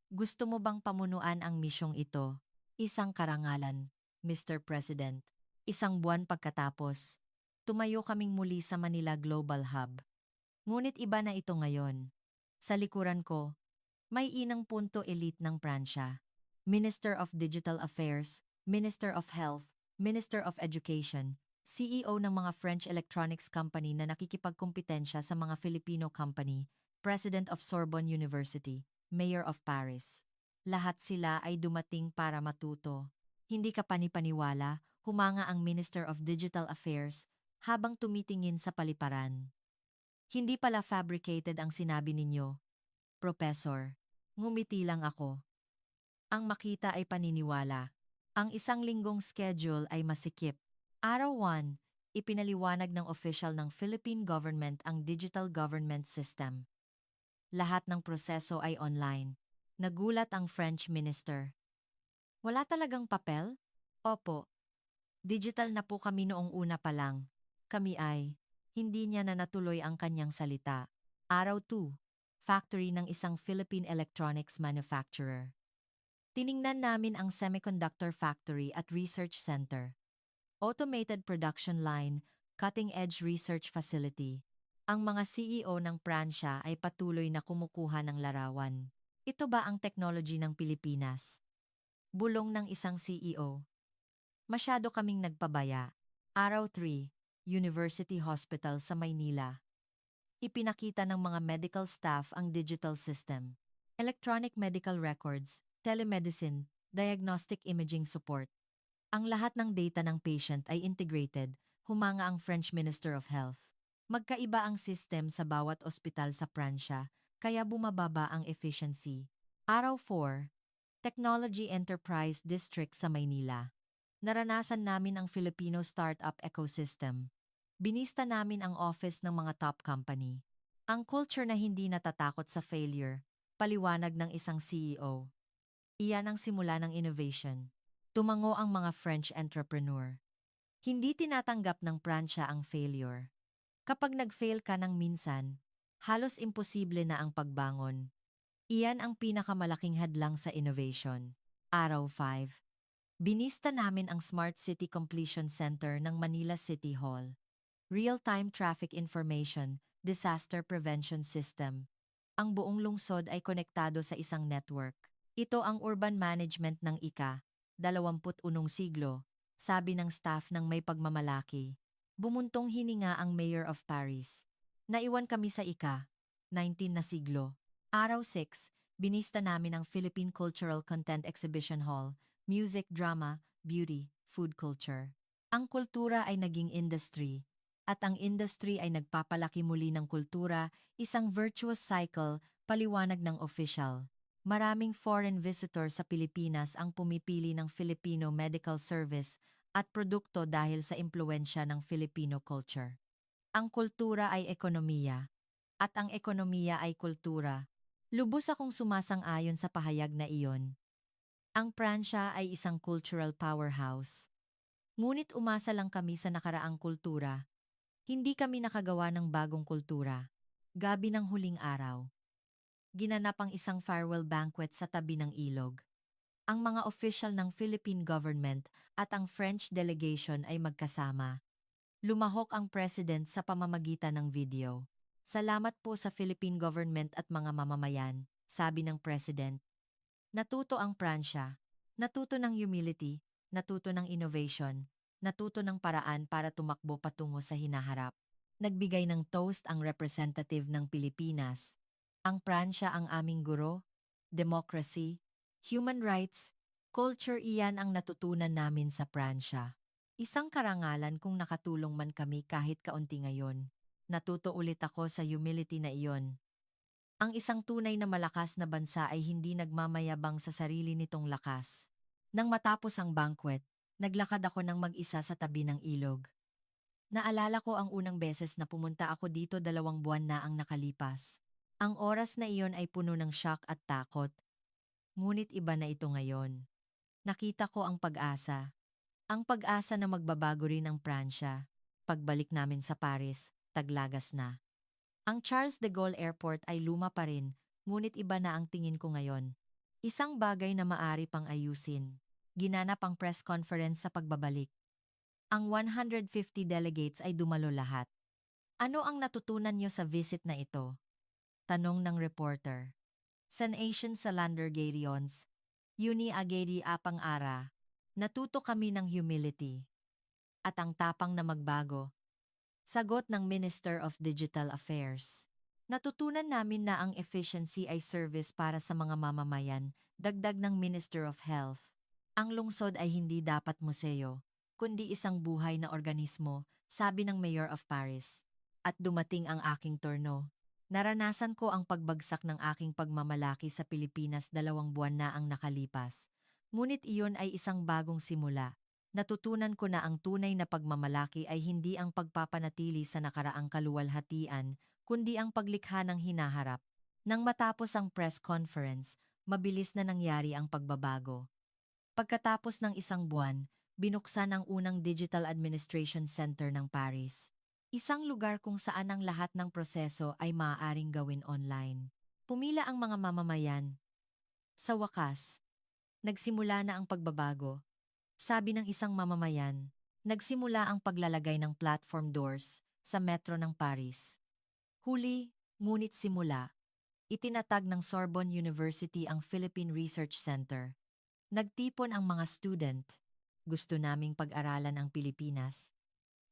gusto mo bang pamunuan ang misyong ito? Isang karangalan, Mr. President. Isang buwan pagkatapos, tumayo kaming muli sa Manila Global Hub. Ngunit iba na ito ngayon. Sa likuran ko, may inang punto elite ng Pransya. Minister of Digital Affairs, Minister of Health, Minister of Education, CEO ng mga French electronics company na nakikipagkumpetensya sa mga Filipino company, President of Sorbonne University, Mayor of Paris. Lahat sila ay dumating para matuto. Hindi ka panipaniwala, humanga ang Minister of Digital Affairs habang tumitingin sa paliparan. Hindi pala fabricated ang sinabi ninyo, Professor. Ngumiti lang ako. Ang makita ay paniniwala. Ang isang linggong schedule ay masikip. Araw 1, ipinaliwanag ng official ng Philippine government ang digital government system. Lahat ng proseso ay online. Nagulat ang French minister. Wala talagang papel? Opo. Digital na po kami noong una pa lang. Kami ay, hindi niya na natuloy ang kanyang salita. Araw 2, factory ng isang Philippine electronics manufacturer. Tiningnan namin ang semiconductor factory at research center. Automated production line, cutting-edge research facility. Ang mga CEO ng Pransya ay patuloy na kumukuha ng larawan. Ito ba ang technology ng Pilipinas? Bulong ng isang CEO. Masyado kaming nagpabaya. Araw 3, University Hospital sa Maynila. Ipinakita ng mga medical staff ang digital system. Electronic medical records, telemedicine, diagnostic imaging support. Ang lahat ng data ng patient ay integrated, humanga ang French Minister of Health. Magkaiba ang system sa bawat ospital sa Pransya, kaya bumababa ang efficiency. Araw 4, Technology Enterprise District sa Maynila. Naranasan namin ang Filipino startup ecosystem. Binista namin ang office ng mga top company. Ang culture na hindi natatakot sa failure, paliwanag ng isang CEO. Iyan ang simula ng innovation. Tumango ang mga French entrepreneur. Hindi tinatanggap ng Pransya ang failure. Kapag nag-fail ka ng minsan, halos imposible na ang pagbangon. Iyan ang pinakamalaking hadlang sa innovation. Araw 5. Binista namin ang Smart City Completion Center ng Manila City Hall. Real-time traffic information, disaster prevention system. Ang buong lungsod ay konektado sa isang network. Ito ang urban management ng ika-21 siglo, sabi ng staff ng may pagmamalaki. Bumuntong hininga ang Mayor of Paris. Naiwan kami sa ika-19 na siglo. Araw 6, binista namin ang Philippine Cultural Content Exhibition Hall, music, drama, beauty, food culture. Ang kultura ay naging industry, at ang industry ay nagpapalaki muli ng kultura, isang virtuous cycle, paliwanag ng official. Maraming foreign visitor sa Pilipinas ang pumipili ng Filipino medical service at produkto dahil sa impluensya ng Filipino culture. Ang kultura ay ekonomiya, at ang ekonomiya ay kultura. Lubos akong sumasang-ayon sa pahayag na iyon. Ang Pransya ay isang cultural powerhouse. Ngunit umasa lang kami sa nakaraang kultura. Hindi kami nakagawa ng bagong kultura. Gabi ng huling araw. Ginanap ang isang farewell banquet sa tabi ng ilog. Ang mga official ng Philippine government at ang French delegation ay magkasama. Lumahok ang president sa pamamagitan ng video. Salamat po sa Philippine government at mga mamamayan, sabi ng president. Natuto ang Pransya. Natuto ng humility, natuto ng innovation, natuto ng paraan para tumakbo patungo sa hinaharap. Nagbigay ng toast ang representative ng Pilipinas. Ang Pransya ang aming guro, democracy, human rights, culture, iyan ang natutunan namin sa Pransya. Isang karangalan kung nakatulong man kami kahit kaunti ngayon. Natuto ulit ako sa humility na iyon. Ang isang tunay na malakas na bansa ay hindi nagmamayabang sa sarili nitong lakas. Nang matapos ang banquet, naglakad ako ng mag-isa sa tabi ng ilog. Naalala ko ang unang beses na pumunta ako dito 2 buwan na ang nakalipas. Ang oras na iyon ay puno ng shock at takot. Ngunit iba na ito ngayon. Nakita ko ang pag-asa. Ang pag-asa na magbabago rin ang Pransya. Pagbalik namin sa Paris, taglagas na. Ang Charles de Gaulle Airport ay luma pa rin, ngunit iba na ang tingin ko ngayon. Isang bagay na maari pang ayusin. Ginanap ang press conference sa pagbabalik. Ang 150 delegates ay dumalo lahat. Ano ang natutunan niyo sa visit na ito? Tanong ng reporter. San Asian Salander Garions, Uni Ageri Apang Ara, natuto kami ng humility. At ang tapang na magbago. Sagot ng Minister of Digital Affairs. Natutunan namin na ang efficiency ay service para sa mga mamamayan, dagdag ng Minister of Health. Ang lungsod ay hindi dapat museo, kundi isang buhay na organismo, sabi ng Mayor of Paris. At dumating ang aking turno. Naranasan ko ang pagbagsak ng aking pagmamalaki sa Pilipinas 2 buwan na ang nakalipas. Ngunit iyon ay isang bagong simula. Natutunan ko na ang tunay na pagmamalaki ay hindi ang pagpapanatili sa nakaraang kaluwalhatian, kundi ang paglikha ng hinaharap. Nang matapos ang press conference, mabilis na nangyari ang pagbabago. Pagkatapos ng 1 buwan, binuksan ang unang Digital Administration Center ng Paris. Isang lugar kung saan ang lahat ng proseso ay maaaring gawin online. Pumila ang mga mamamayan. Sa wakas, nagsimula na ang pagbabago. Sabi ng isang mamamayan, nagsimula ang paglalagay ng platform doors sa metro ng Paris. Huli, ngunit simula, itinatag ng Sorbonne University ang Philippine Research Center. Nagtipon ang mga student. Gusto naming pag-aralan ang Pilipinas.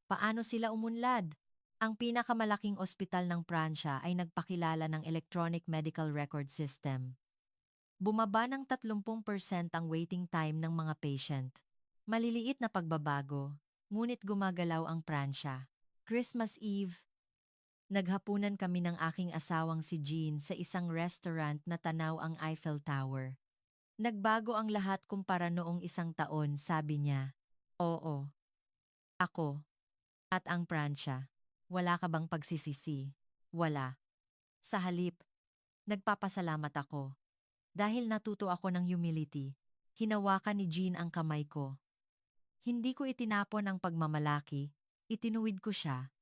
Paano sila umunlad? Ang pinakamalaking ospital ng Pransya ay nagpakilala ng Electronic Medical Record System. Bumaba ng 30% ang waiting time ng mga patient. Maliliit na pagbabago, ngunit gumagalaw ang Pransya. Christmas Eve, naghapunan kami ng aking asawang si Jean sa isang restaurant na tanaw ang Eiffel Tower. Nagbago ang lahat kumpara noong 1 taon, sabi niya. Oo. Ako. At ang Pransya. Wala ka bang pagsisisi? Wala. Sa halip, nagpapasalamat ako. Dahil natuto ako ng humility, hinawakan ni Jean ang kamay ko. Hindi ko itinapon ang pagmamalaki, itinuwid ko siya.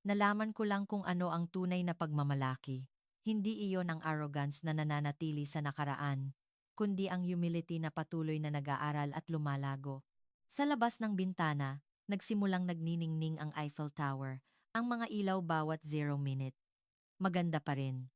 Nalaman ko lang kung ano ang tunay na pagmamalaki. Hindi iyon ang arrogance na nananatili sa nakaraan, kundi ang humility na patuloy na nag-aaral at lumalago. Sa labas ng bintana, nagsimulang nagniningning ang Eiffel Tower, ang mga ilaw bawat 0 minute. Maganda pa rin.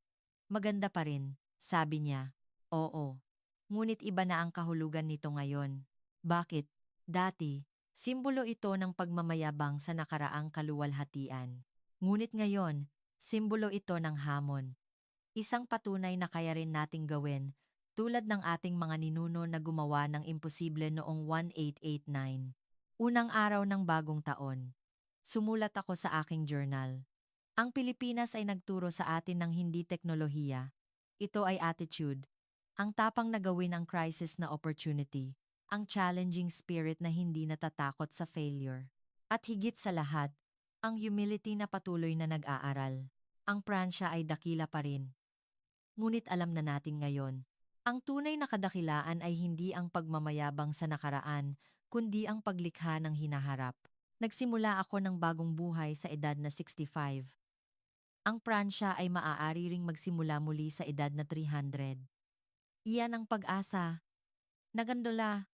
Maganda pa rin, sabi niya. Oo. Ngunit iba na ang kahulugan nito ngayon. Bakit? Dati, simbolo ito ng pagmamayabang sa nakaraang kaluwalhatian. Ngunit ngayon, simbolo ito ng hamon. Isang patunay na kaya rin nating gawin, tulad ng ating mga ninuno na gumawa ng imposible noong 1889. Unang araw ng bagong taon. Sumulat ako sa aking journal. Ang Pilipinas ay nagturo sa atin ng hindi teknolohiya. Ito ay attitude. Ang tapang na gawin ang crisis na opportunity. Ang challenging spirit na hindi natatakot sa failure. At higit sa lahat, ang humility na patuloy na nag-aaral. Ang Pransya ay dakila pa rin. Ngunit alam na natin ngayon, ang tunay na kadakilaan ay hindi ang pagmamayabang sa nakaraan, kundi ang paglikha ng hinaharap. Nagsimula ako ng bagong buhay sa edad na 65. Ang Pransya ay maaari ring magsimula muli sa edad na 300. Iyan ang pag-asa. Nagandola.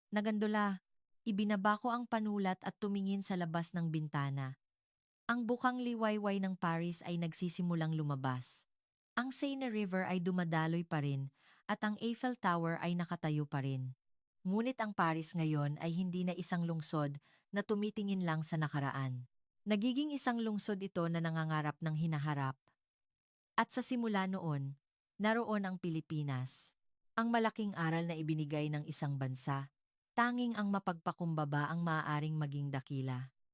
Nagandola, ibinaba ko ang panulat at tumingin sa labas ng bintana. Ang bukang liwayway ng Paris ay nagsisimulang lumabas. Ang Seine River ay dumadaloy pa rin at ang Eiffel Tower ay nakatayo pa rin. Ngunit ang Paris ngayon ay hindi na isang lungsod na tumitingin lang sa nakaraan. Nagiging isang lungsod ito na nangangarap ng hinaharap. At sa simula noon, naroon ang Pilipinas. Ang malaking aral na ibinigay ng isang bansa. Tanging ang mapagpakumbaba ang maaaring maging dakila.